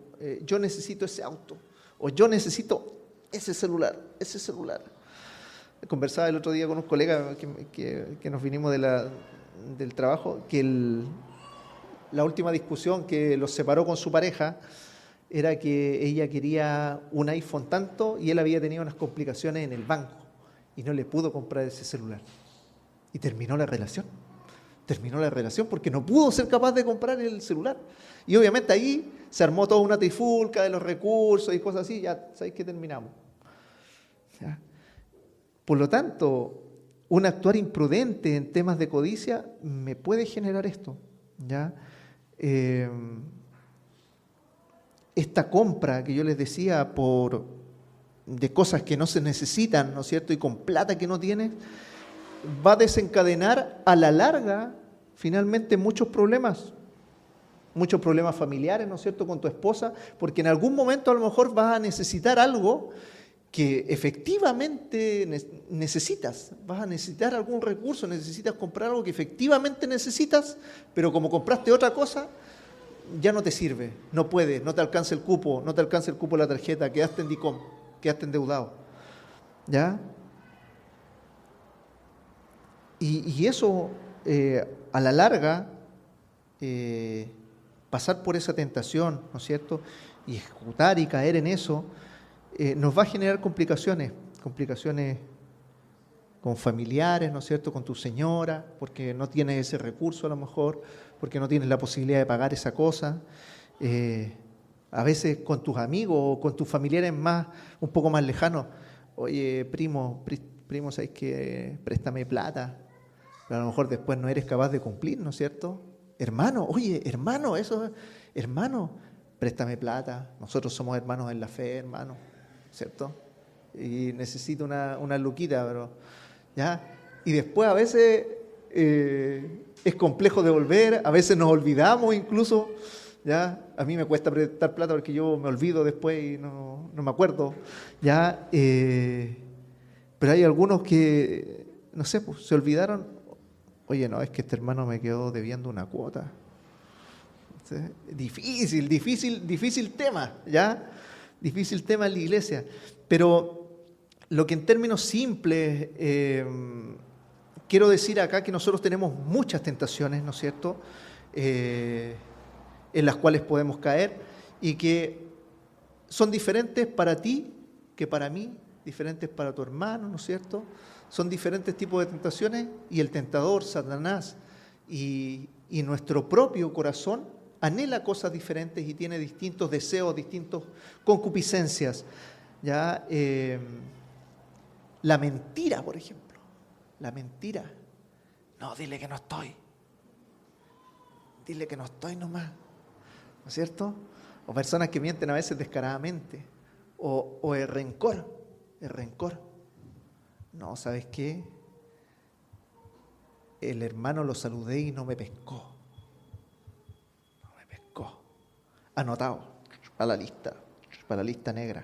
yo necesito ese auto o yo necesito ese celular. Conversaba el otro día con un colega que nos vinimos del trabajo, que la última discusión que los separó con su pareja era que ella quería un iPhone tanto y él había tenido unas complicaciones en el banco y no le pudo comprar ese celular. Y terminó la relación porque no pudo ser capaz de comprar el celular. Y obviamente ahí se armó toda una trifulca de los recursos y cosas así, ya sabéis que terminamos. ¿Ya? Por lo tanto, un actuar imprudente en temas de codicia me puede generar esto, ¿ya? Esta compra que yo les decía de cosas que no se necesitan, ¿no es cierto? Y con plata que no tienes, va a desencadenar a la larga, finalmente, muchos problemas familiares, ¿no es cierto?, con tu esposa, porque en algún momento a lo mejor vas a necesitar algo que efectivamente necesitas, vas a necesitar algún recurso, necesitas comprar algo que efectivamente necesitas, pero como compraste otra cosa, ya no te sirve, no puedes, no te alcanza el cupo de la tarjeta, quedaste en DICOM, quedaste endeudado, ¿ya? Y eso, a la larga, pasar por esa tentación, ¿no es cierto?, y ejecutar y caer en eso, nos va a generar complicaciones con familiares, ¿no es cierto?, con tu señora, porque no tienes ese recurso a lo mejor, porque no tienes la posibilidad de pagar esa cosa, a veces con tus amigos o con tus familiares un poco más lejanos. Oye, primo, ¿sabes qué? Préstame plata, pero a lo mejor después no eres capaz de cumplir, ¿no es cierto? Hermano, préstame plata, nosotros somos hermanos en la fe, hermano, ¿cierto? Y necesito una luquita, pero ¿ya? Y después a veces es complejo devolver, a veces nos olvidamos incluso, ¿ya? A mí me cuesta prestar plata porque yo me olvido después y no me acuerdo, ¿ya? Pero hay algunos que, no sé, pues, se olvidaron. Oye, no, es que este hermano me quedó debiendo una cuota, ¿sí? Difícil tema, ¿ya? Difícil tema en la iglesia. Pero lo que en términos simples quiero decir acá que nosotros tenemos muchas tentaciones, ¿no es cierto?, en las cuales podemos caer y que son diferentes para ti que para mí, diferentes para tu hermano, ¿no es cierto? Son diferentes tipos de tentaciones y el tentador, Satanás, y nuestro propio corazón anhela cosas diferentes y tiene distintos deseos, distintas concupiscencias. ¿Ya? La mentira, por ejemplo. La mentira. No, dile que no estoy. Dile que no estoy nomás. ¿No es cierto? O personas que mienten a veces descaradamente. O el rencor. El rencor. No, ¿sabes qué? El hermano lo saludé y no me pescó. No me pescó. Anotado para la lista negra.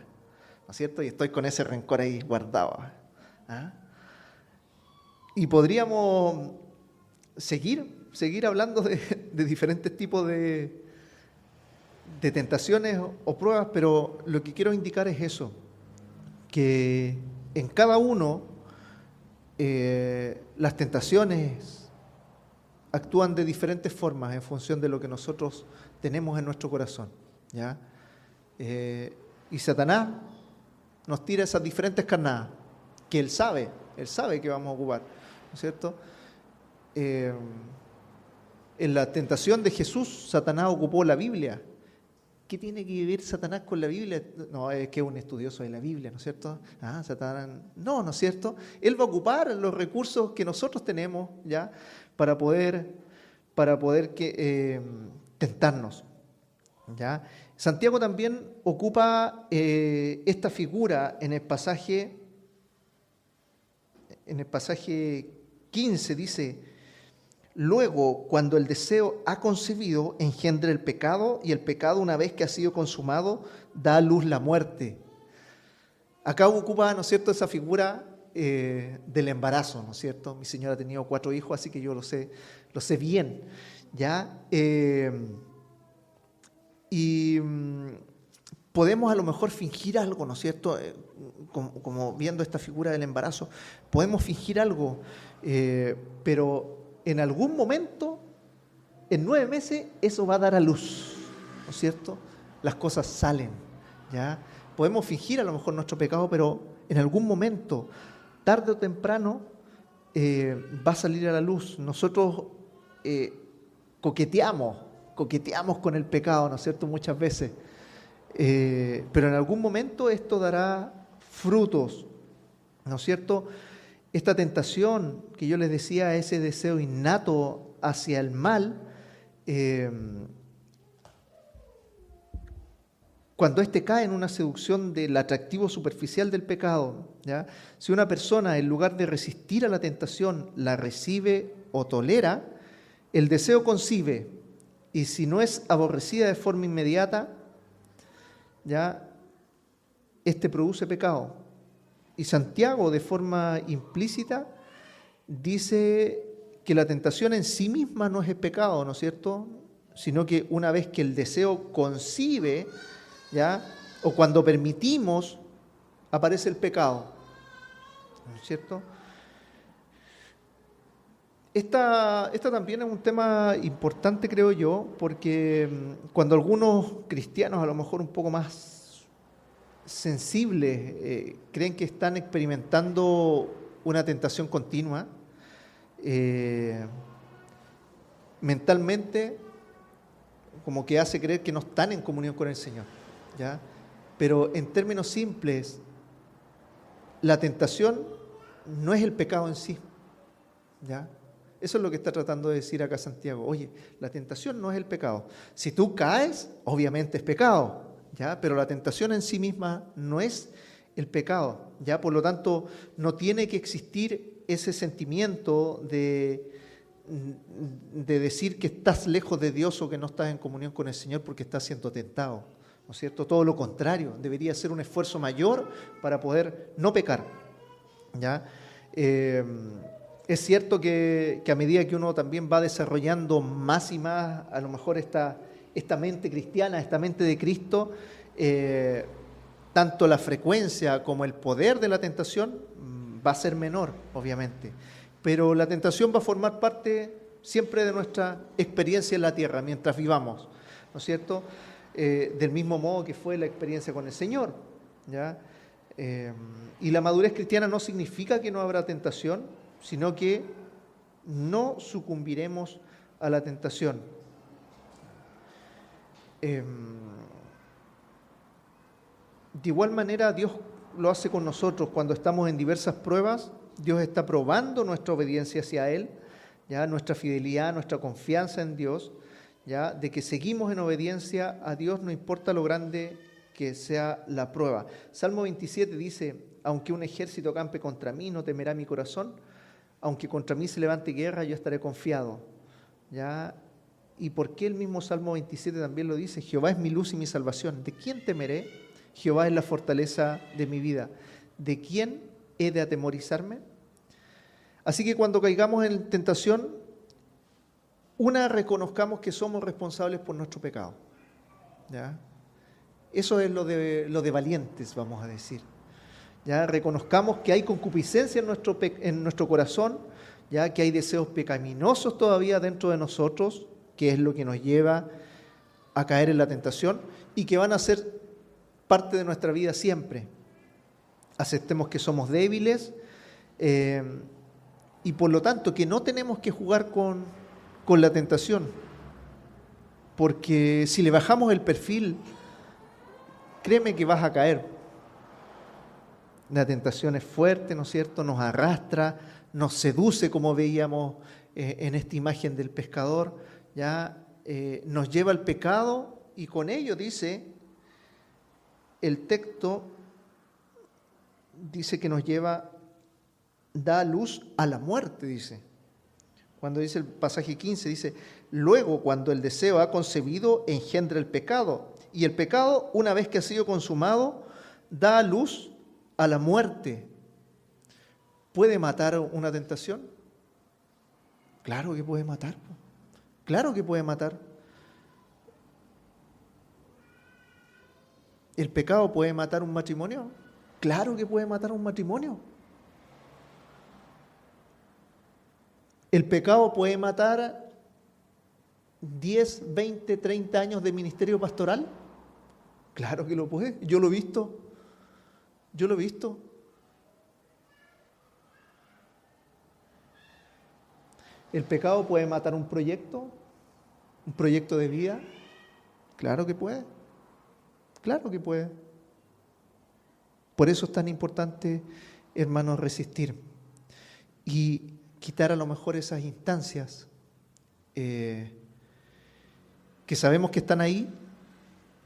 ¿No es cierto? Y estoy con ese rencor ahí guardado. ¿Ah? Y podríamos seguir hablando de diferentes tipos de tentaciones o pruebas, pero lo que quiero indicar es eso, que en cada uno las tentaciones actúan de diferentes formas en función de lo que nosotros tenemos en nuestro corazón, ¿ya? Y Satanás nos tira esas diferentes carnadas que Él sabe que vamos a ocupar, ¿no es cierto? En la tentación de Jesús, Satanás ocupó la Biblia. ¿Qué tiene que ver Satanás con la Biblia? No, es que es un estudioso de la Biblia, ¿no es cierto? Satanás, no es cierto. Él va a ocupar los recursos que nosotros tenemos ya para poder tentarnos, ¿ya? Santiago también ocupa esta figura en el pasaje 15, dice: luego, cuando el deseo ha concebido, engendra el pecado, y el pecado, una vez que ha sido consumado, da a luz la muerte. Acá ocupa, ¿no es cierto?, esa figura del embarazo, ¿no es cierto? Mi señora ha tenido 4 hijos, así que yo lo sé bien, ¿ya? Y podemos a lo mejor fingir algo, ¿no es cierto? Como viendo esta figura del embarazo, podemos fingir algo, pero en algún momento, en 9 meses, eso va a dar a luz, ¿no es cierto? Las cosas salen, ¿ya? Podemos fingir a lo mejor nuestro pecado, pero en algún momento, tarde o temprano, va a salir a la luz. Nosotros coqueteamos con el pecado, ¿no es cierto?, muchas veces. Pero en algún momento esto dará frutos, ¿no es cierto? Esta tentación que yo les decía, ese deseo innato hacia el mal, cuando éste cae en una seducción del atractivo superficial del pecado, ¿ya? Si una persona, en lugar de resistir a la tentación, la recibe o tolera, el deseo concibe, y si no es aborrecida de forma inmediata, ya, este produce pecado. Y Santiago, de forma implícita, dice que la tentación en sí misma no es el pecado, ¿no es cierto?, sino que una vez que el deseo concibe, ¿ya?, o cuando permitimos, aparece el pecado, ¿no es cierto? Esta también es un tema importante, creo yo, porque cuando algunos cristianos, a lo mejor un poco más sensibles, creen que están experimentando una tentación continua, mentalmente como que hace creer que no están en comunión con el Señor, ¿ya? Pero en términos simples, la tentación no es el pecado en sí, ¿ya? Eso es lo que está tratando de decir acá Santiago. Oye, la tentación no es el pecado. Si tú caes, obviamente es pecado, ¿ya? Pero la tentación en sí misma no es el pecado, ¿ya? Por lo tanto, no tiene que existir ese sentimiento de decir que estás lejos de Dios o que no estás en comunión con el Señor porque estás siendo tentado, ¿no es cierto? Todo lo contrario, debería ser un esfuerzo mayor para poder no pecar, ¿ya? Es cierto que a medida que uno también va desarrollando más y más, a lo mejor esta esta mente cristiana, esta mente de Cristo, tanto la frecuencia como el poder de la tentación va a ser menor, obviamente. Pero la tentación va a formar parte siempre de nuestra experiencia en la tierra, mientras vivamos, ¿no es cierto? Del mismo modo que fue la experiencia con el Señor, ¿ya? Y la madurez cristiana no significa que no habrá tentación, sino que no sucumbiremos a la tentación. De igual manera, Dios lo hace con nosotros cuando estamos en diversas pruebas. Dios está probando nuestra obediencia hacia Él, ¿ya? Nuestra fidelidad, nuestra confianza en Dios, ¿ya? De que seguimos en obediencia a Dios, no importa lo grande que sea la prueba. Salmo 27 dice: aunque un ejército campe contra mí, no temerá mi corazón. Aunque contra mí se levante guerra, yo estaré confiado, ¿ya? ¿Y por qué el mismo Salmo 27 también lo dice? Jehová es mi luz y mi salvación. ¿De quién temeré? Jehová es la fortaleza de mi vida. ¿De quién he de atemorizarme? Así que cuando caigamos en tentación, reconozcamos que somos responsables por nuestro pecado, ¿ya? Eso es lo de valientes, vamos a decir. Ya reconozcamos que hay concupiscencia en nuestro corazón, ya que hay deseos pecaminosos todavía dentro de nosotros, que es lo que nos lleva a caer en la tentación y que van a ser parte de nuestra vida siempre. Aceptemos que somos débiles y por lo tanto que no tenemos que jugar con la tentación, porque si le bajamos el perfil, créeme que vas a caer. La tentación es fuerte, ¿no es cierto? Nos arrastra, nos seduce, como veíamos en esta imagen del pescador, ¿ya? Nos lleva al pecado y con ello, dice el texto, dice que nos lleva, da luz a la muerte, dice. Cuando dice el pasaje 15, dice: luego, cuando el deseo ha concebido, engendra el pecado. Y el pecado, una vez que ha sido consumado, da luz a la muerte. ¿Puede matar una tentación? Claro que puede matar. Claro que puede matar. ¿El pecado puede matar un matrimonio? Claro que puede matar un matrimonio. ¿El pecado puede matar 10, 20, 30 años de ministerio pastoral? Claro que lo puede. Yo lo he visto. Yo lo he visto. ¿El pecado puede matar un proyecto de vida? Claro que puede. Claro que puede. Por eso es tan importante, hermanos, resistir y quitar a lo mejor esas instancias que sabemos que están ahí,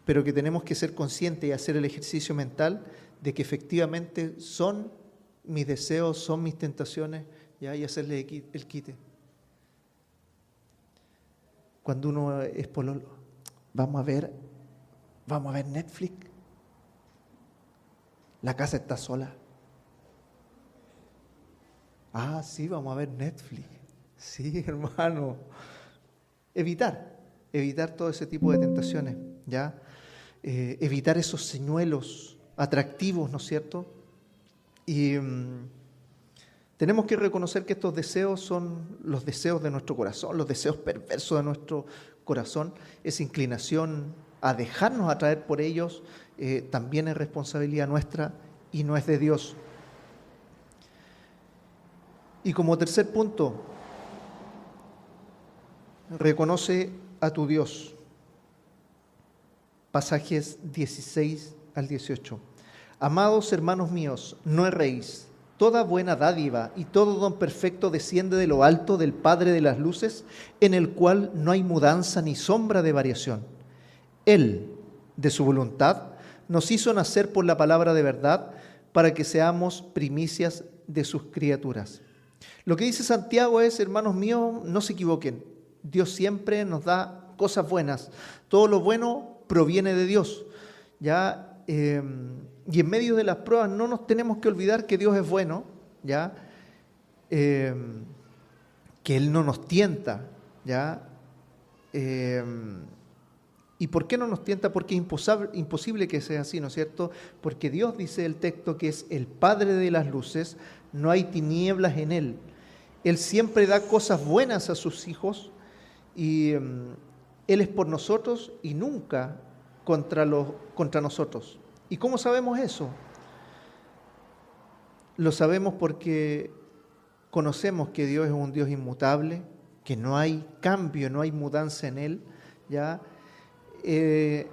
pero que tenemos que ser conscientes y hacer el ejercicio mental de que efectivamente son mis deseos, son mis tentaciones, ¿ya? Y hacerle el quite. Cuando uno es pololo, vamos a ver Netflix. La casa está sola. Ah, sí, vamos a ver Netflix. Sí, hermano. Evitar todo ese tipo de tentaciones, ¿ya? Evitar esos señuelos atractivos, ¿no es cierto? Y tenemos que reconocer que estos deseos son los deseos de nuestro corazón, los deseos perversos de nuestro corazón, esa inclinación a dejarnos atraer por ellos, también es responsabilidad nuestra y no es de Dios. Y como tercer punto, reconoce a tu Dios. Pasajes 16 al 18. Amados hermanos míos, no erréis. Toda buena dádiva y todo don perfecto desciende de lo alto del Padre de las luces, en el cual no hay mudanza ni sombra de variación. Él, de su voluntad, nos hizo nacer por la palabra de verdad, para que seamos primicias de sus criaturas. Lo que dice Santiago es, hermanos míos, no se equivoquen. Dios siempre nos da cosas buenas. Todo lo bueno proviene de Dios, ¿ya? Y en medio de las pruebas no nos tenemos que olvidar que Dios es bueno, ¿ya? Que Él no nos tienta, ¿ya? Que ¿Y por qué no nos tienta? Porque es imposible que sea así, ¿no es cierto? Porque Dios, dice el texto, que es el Padre de las luces, no hay tinieblas en Él. Él siempre da cosas buenas a sus hijos y Él es por nosotros y nunca contra nosotros. ¿Y cómo sabemos eso? Lo sabemos porque conocemos que Dios es un Dios inmutable, que no hay cambio, no hay mudanza en Él, ¿ya? Él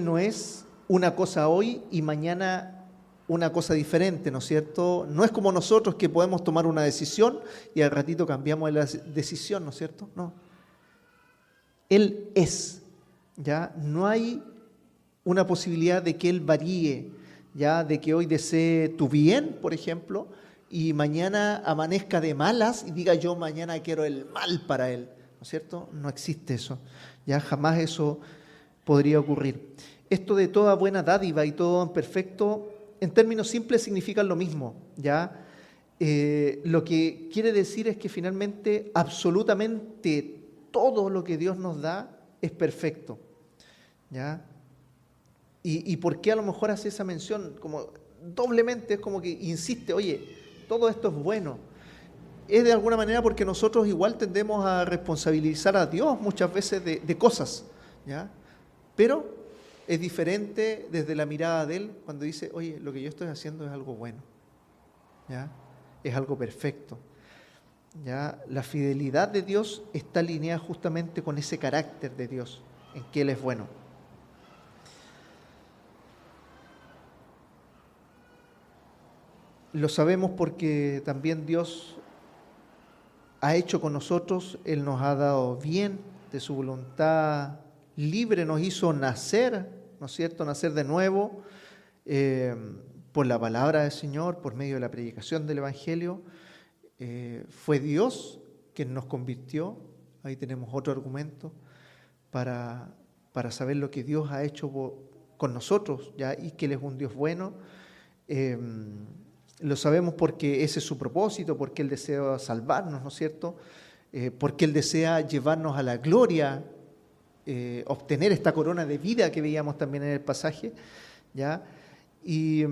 no es una cosa hoy y mañana una cosa diferente, ¿no es cierto? No es como nosotros que podemos tomar una decisión y al ratito cambiamos la decisión, ¿no es cierto? No. Él es, ¿ya? No hay una posibilidad de que Él varíe, ¿ya? De que hoy desee tu bien, por ejemplo, y mañana amanezca de malas y diga yo mañana quiero el mal para Él, ¿no es cierto? No existe eso, ya jamás eso podría ocurrir. Esto de toda buena dádiva y todo don perfecto, en términos simples significan lo mismo, ¿ya? Lo que quiere decir es que finalmente absolutamente todo lo que Dios nos da es perfecto, ¿ya? ¿Y por qué a lo mejor hace esa mención? Como doblemente es como que insiste, oye, todo esto es bueno. Es de alguna manera porque nosotros igual tendemos a responsabilizar a Dios muchas veces de cosas, ¿ya? Pero es diferente desde la mirada de Él cuando dice, oye, lo que yo estoy haciendo es algo bueno, ¿ya? Es algo perfecto, ¿ya? La fidelidad de Dios está alineada justamente con ese carácter de Dios, en que Él es bueno. Lo sabemos porque también Dios ha hecho con nosotros, Él nos ha dado bien de su voluntad libre, nos hizo nacer, ¿no es cierto?, nacer de nuevo por la palabra del Señor, por medio de la predicación del Evangelio. Fue Dios quien nos convirtió, ahí tenemos otro argumento para saber lo que Dios ha hecho con nosotros, ¿ya? Y que Él es un Dios bueno. Lo sabemos porque ese es su propósito, porque Él desea salvarnos, ¿no es cierto? Porque Él desea llevarnos a la gloria, obtener esta corona de vida que veíamos también en el pasaje, ¿ya? Y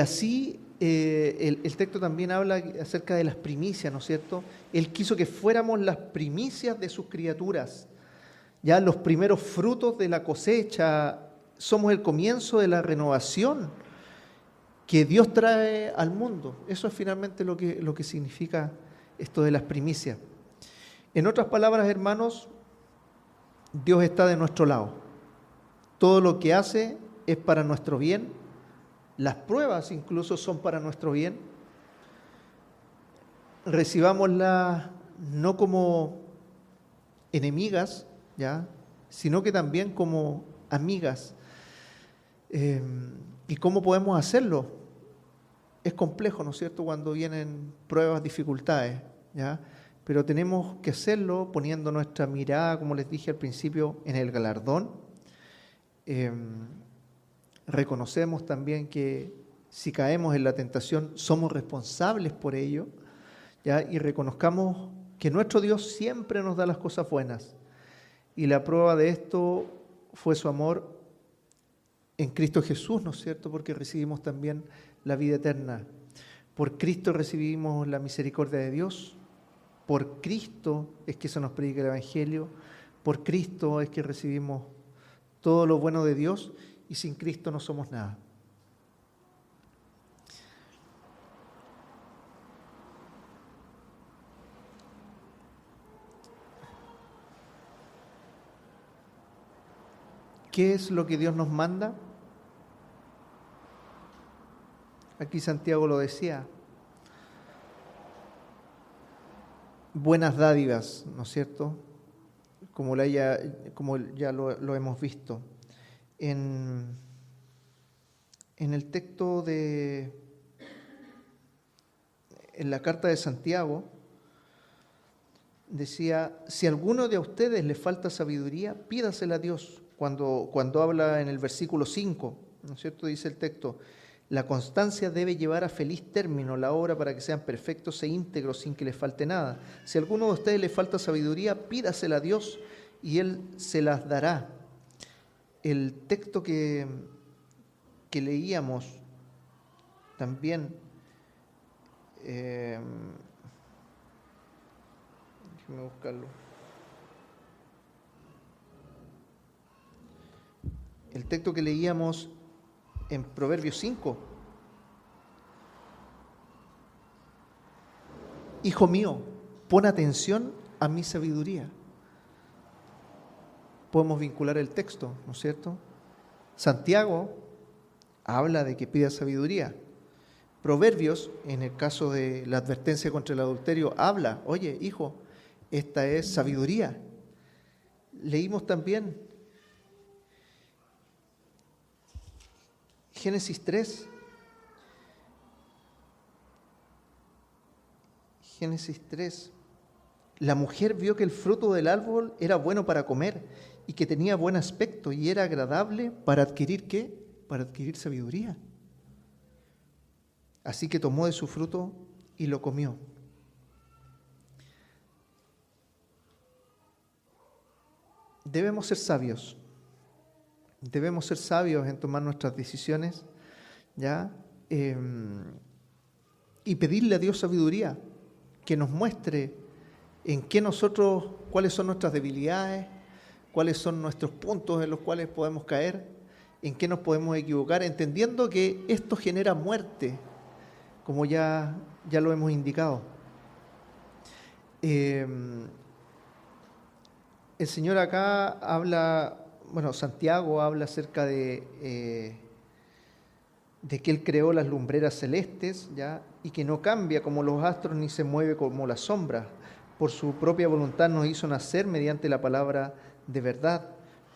así el texto también habla acerca de las primicias, ¿no es cierto? Él quiso que fuéramos las primicias de sus criaturas, ya los primeros frutos de la cosecha, somos el comienzo de la renovación que Dios trae al mundo. Eso es finalmente lo que significa esto de las primicias. En otras palabras, hermanos, Dios está de nuestro lado. Todo lo que hace es para nuestro bien. Las pruebas incluso son para nuestro bien. Recibámoslas no como enemigas, ¿ya?, sino que también como amigas. ¿Y cómo podemos hacerlo? Es complejo, ¿no es cierto?, cuando vienen pruebas, dificultades, ¿ya? Pero tenemos que hacerlo poniendo nuestra mirada, como les dije al principio, en el galardón. Reconocemos también que si caemos en la tentación somos responsables por ello, ¿ya? Y reconozcamos que nuestro Dios siempre nos da las cosas buenas. Y la prueba de esto fue su amor en Cristo Jesús, ¿no es cierto?, porque recibimos también la vida eterna. Por Cristo recibimos la misericordia de Dios, por Cristo es que se nos predica el Evangelio, por Cristo es que recibimos todo lo bueno de Dios y sin Cristo no somos nada. ¿Qué es lo que Dios nos manda? Aquí Santiago lo decía, buenas dádivas, ¿no es cierto?, como ya lo hemos visto. En el texto en la carta de Santiago, decía, si a alguno de ustedes le falta sabiduría, pídasela a Dios. Cuando habla en el versículo 5, ¿no es cierto?, dice el texto, la constancia debe llevar a feliz término la obra para que sean perfectos e íntegros sin que les falte nada. Si a alguno de ustedes le falta sabiduría, pídasela a Dios, y Él se las dará. El texto que leíamos también, déjeme buscarlo. El texto que leíamos en Proverbios 5. Hijo mío, pon atención a mi sabiduría. Podemos vincular el texto, ¿no es cierto? Santiago habla de que pida sabiduría. Proverbios, en el caso de la advertencia contra el adulterio, habla, oye, hijo, esta es sabiduría. Leímos también Génesis 3. Génesis 3. La mujer vio que el fruto del árbol era bueno para comer y que tenía buen aspecto y era agradable para adquirir ¿qué? Para adquirir sabiduría. Así que tomó de su fruto y lo comió. Debemos ser sabios. Debemos ser sabios en tomar nuestras decisiones, ¿ya? Y pedirle a Dios sabiduría, que nos muestre en qué cuáles son nuestras debilidades, cuáles son nuestros puntos en los cuales podemos caer, en qué nos podemos equivocar, entendiendo que esto genera muerte, como ya lo hemos indicado. El Señor acá habla, Santiago habla acerca de que Él creó las lumbreras celestes, ¿ya? Y que no cambia como los astros ni se mueve como las sombras. Por su propia voluntad nos hizo nacer mediante la palabra de verdad,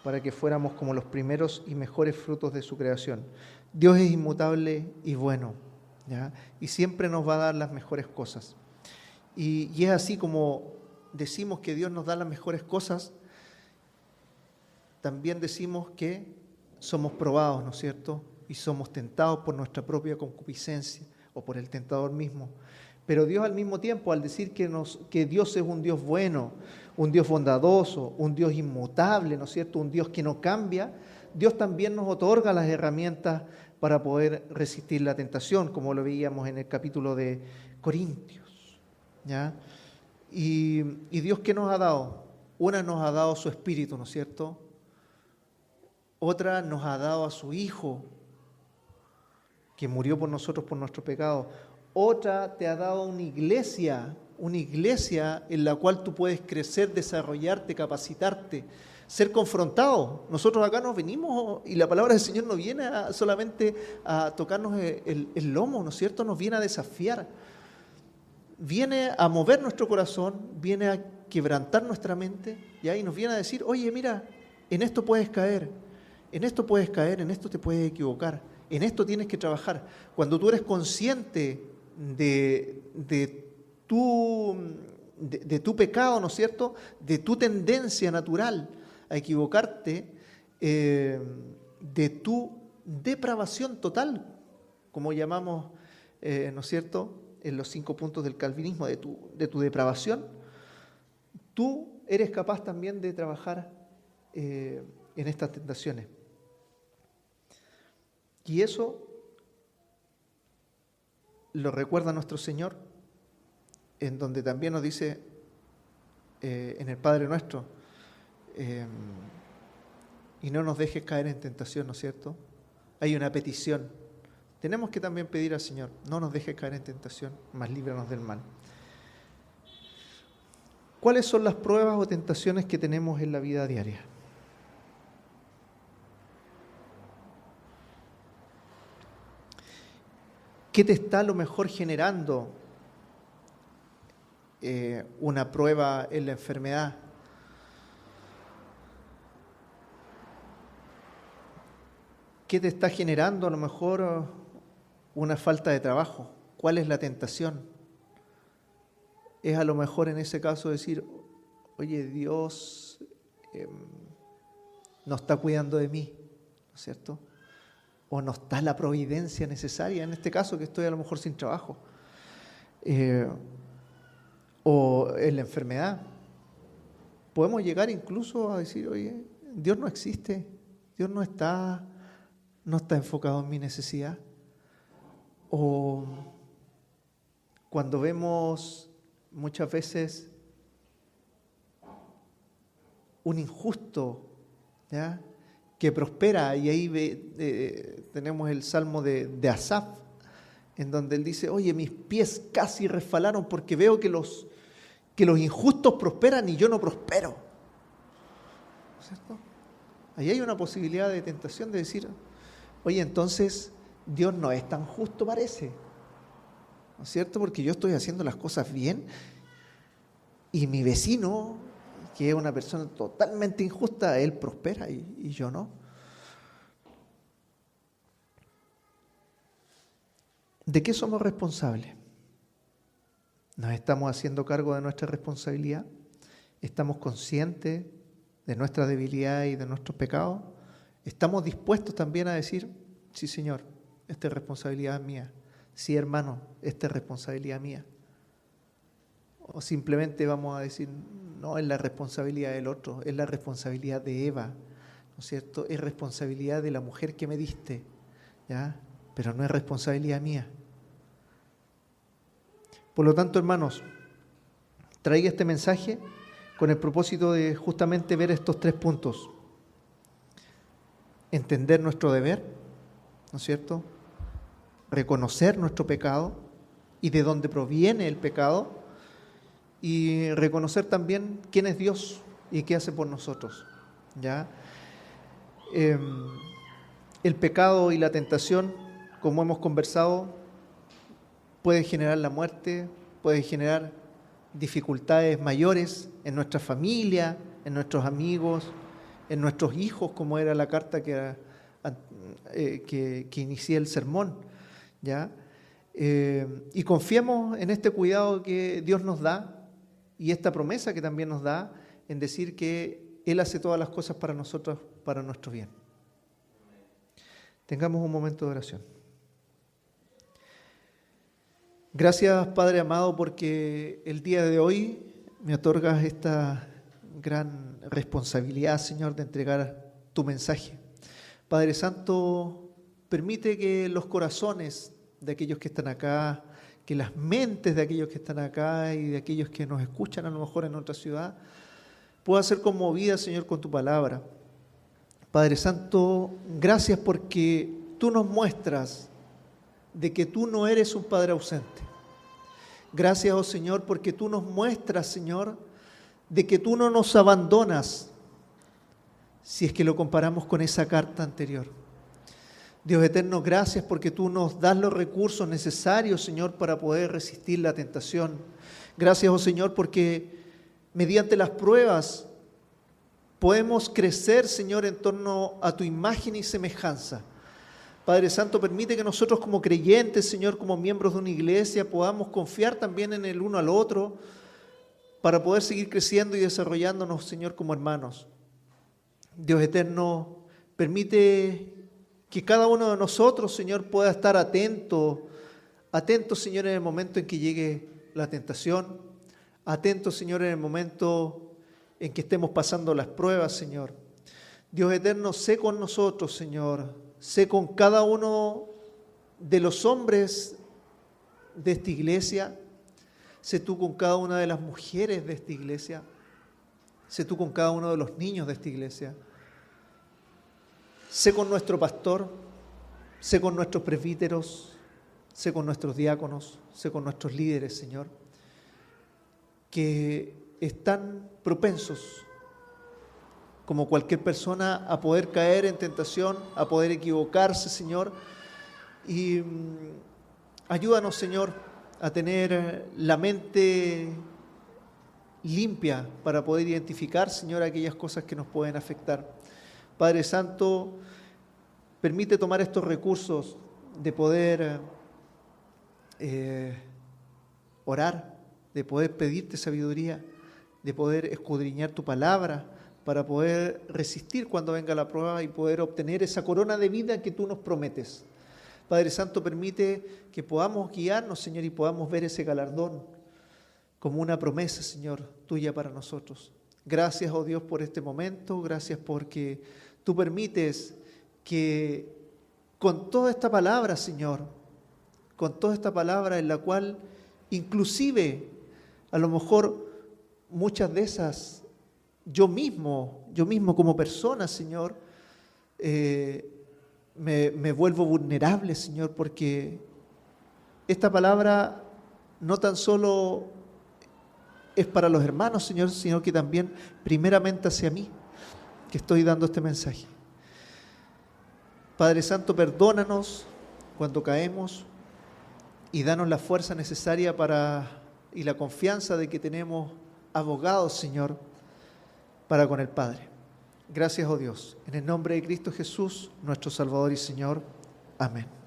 para que fuéramos como los primeros y mejores frutos de su creación. Dios es inmutable y bueno, ¿ya? Y siempre nos va a dar las mejores cosas. Y es así como decimos que Dios nos da las mejores cosas, también decimos que somos probados, ¿no es cierto? Y somos tentados por nuestra propia concupiscencia o por el tentador mismo. Pero Dios al mismo tiempo, al decir que Dios es un Dios bueno, un Dios bondadoso, un Dios inmutable, ¿no es cierto? Un Dios que no cambia, Dios también nos otorga las herramientas para poder resistir la tentación, como lo veíamos en el capítulo de Corintios, ¿ya? Y Dios, ¿qué nos ha dado? Una, nos ha dado su Espíritu, ¿no es cierto? Otra, nos ha dado a su Hijo, que murió por nosotros, por nuestro pecado. Otra, te ha dado una iglesia en la cual tú puedes crecer, desarrollarte, capacitarte, ser confrontado. Nosotros acá nos venimos y la palabra del Señor no viene solamente a tocarnos el lomo, ¿no es cierto? Nos viene a desafiar, viene a mover nuestro corazón, viene a quebrantar nuestra mente, ¿ya? Y nos viene a decir, oye, mira, en esto puedes caer, en esto te puedes equivocar, en esto tienes que trabajar. Cuando tú eres consciente de tu pecado, ¿no es cierto?, de tu tendencia natural a equivocarte, de tu depravación total, como llamamos, ¿no es cierto?, en los 5 puntos del calvinismo, de tu depravación, tú eres capaz también de trabajar en estas tentaciones. Y eso lo recuerda nuestro Señor, en donde también nos dice en el Padre Nuestro, y no nos dejes caer en tentación, ¿no es cierto? Hay una petición. Tenemos que también pedir al Señor, no nos dejes caer en tentación, mas líbranos del mal. ¿Cuáles son las pruebas o tentaciones que tenemos en la vida diaria? ¿Qué te está a lo mejor generando una prueba en la enfermedad? ¿Qué te está generando a lo mejor una falta de trabajo? ¿Cuál es la tentación? Es a lo mejor en ese caso decir, oye, Dios no está cuidando de mí, ¿no es cierto? O no está la providencia necesaria, en este caso que estoy a lo mejor sin trabajo, o en la enfermedad. Podemos llegar incluso a decir, oye, Dios no existe, Dios no está enfocado en mi necesidad. O cuando vemos muchas veces un injusto, ¿ya?, que prospera, y ahí tenemos el Salmo de Asaf, en donde él dice, oye, mis pies casi resbalaron porque veo que los injustos prosperan y yo no prospero. ¿Cierto? Ahí hay una posibilidad de tentación de decir, oye, entonces Dios no es tan justo, parece, ¿no es cierto? Porque yo estoy haciendo las cosas bien y mi vecino, que es una persona totalmente injusta, él prospera y yo no. ¿De qué somos responsables? ¿Nos estamos haciendo cargo de nuestra responsabilidad? ¿Estamos conscientes de nuestra debilidad y de nuestros pecados? ¿Estamos dispuestos también a decir, sí, Señor, esta es responsabilidad mía? Sí, hermano, esta es responsabilidad mía. O simplemente vamos a decir, no, es la responsabilidad del otro, es la responsabilidad de Eva, ¿no es cierto? Es responsabilidad de la mujer que me diste, ¿ya? Pero no es responsabilidad mía. Por lo tanto, hermanos, traiga este mensaje con el propósito de justamente ver estos 3 puntos. Entender nuestro deber, ¿no es cierto? Reconocer nuestro pecado y de dónde proviene el pecado, y reconocer también quién es Dios y qué hace por nosotros, ¿ya? El pecado y la tentación, como hemos conversado, puede generar la muerte, puede generar dificultades mayores en nuestra familia, en nuestros amigos, en nuestros hijos, como era la carta que inicié el sermón, ¿ya? Y confiemos en este cuidado que Dios nos da y esta promesa que también nos da en decir que Él hace todas las cosas para nosotros, para nuestro bien. Tengamos un momento de oración. Gracias, Padre amado, porque el día de hoy me otorgas esta gran responsabilidad, Señor, de entregar tu mensaje. Padre Santo, permite que los corazones de aquellos que están acá, que las mentes de aquellos que están acá y de aquellos que nos escuchan a lo mejor en otra ciudad, puedan ser conmovidas, Señor, con tu palabra. Padre Santo, gracias porque tú nos muestras de que tú no eres un Padre ausente. Gracias, oh Señor, porque tú nos muestras, Señor, de que tú no nos abandonas, si es que lo comparamos con esa carta anterior. Dios eterno, gracias porque tú nos das los recursos necesarios, Señor, para poder resistir la tentación. Gracias, oh Señor, porque mediante las pruebas podemos crecer, Señor, en torno a tu imagen y semejanza. Padre Santo, permite que nosotros como creyentes, Señor, como miembros de una iglesia, podamos confiar también en el uno al otro para poder seguir creciendo y desarrollándonos, Señor, como hermanos. Dios eterno, permite que cada uno de nosotros, Señor, pueda estar atento, Señor, en el momento en que llegue la tentación, atento, Señor, en el momento en que estemos pasando las pruebas, Señor. Dios eterno, sé con nosotros, Señor, sé con cada uno de los hombres de esta iglesia, sé tú con cada una de las mujeres de esta iglesia, sé tú con cada uno de los niños de esta iglesia. Sé con nuestro pastor, sé con nuestros presbíteros, sé con nuestros diáconos, sé con nuestros líderes, Señor, que están propensos, como cualquier persona, a poder caer en tentación, a poder equivocarse, Señor. Y ayúdanos, Señor, a tener la mente limpia para poder identificar, Señor, aquellas cosas que nos pueden afectar. Padre Santo, permite tomar estos recursos de poder orar, de poder pedirte sabiduría, de poder escudriñar tu palabra para poder resistir cuando venga la prueba y poder obtener esa corona de vida que tú nos prometes. Padre Santo, permite que podamos guiarnos, Señor, y podamos ver ese galardón como una promesa, Señor, tuya para nosotros. Gracias, oh Dios, por este momento. Gracias porque tú permites que con toda esta palabra, Señor, con toda esta palabra en la cual inclusive a lo mejor muchas de esas yo mismo como persona, Señor, me vuelvo vulnerable, Señor, porque esta palabra no tan solo es para los hermanos, Señor, sino que también primeramente hacia mí, que estoy dando este mensaje. Padre Santo, perdónanos cuando caemos y danos la fuerza necesaria y la confianza de que tenemos abogados, Señor, para con el Padre. Gracias, oh Dios. En el nombre de Cristo Jesús, nuestro Salvador y Señor. Amén.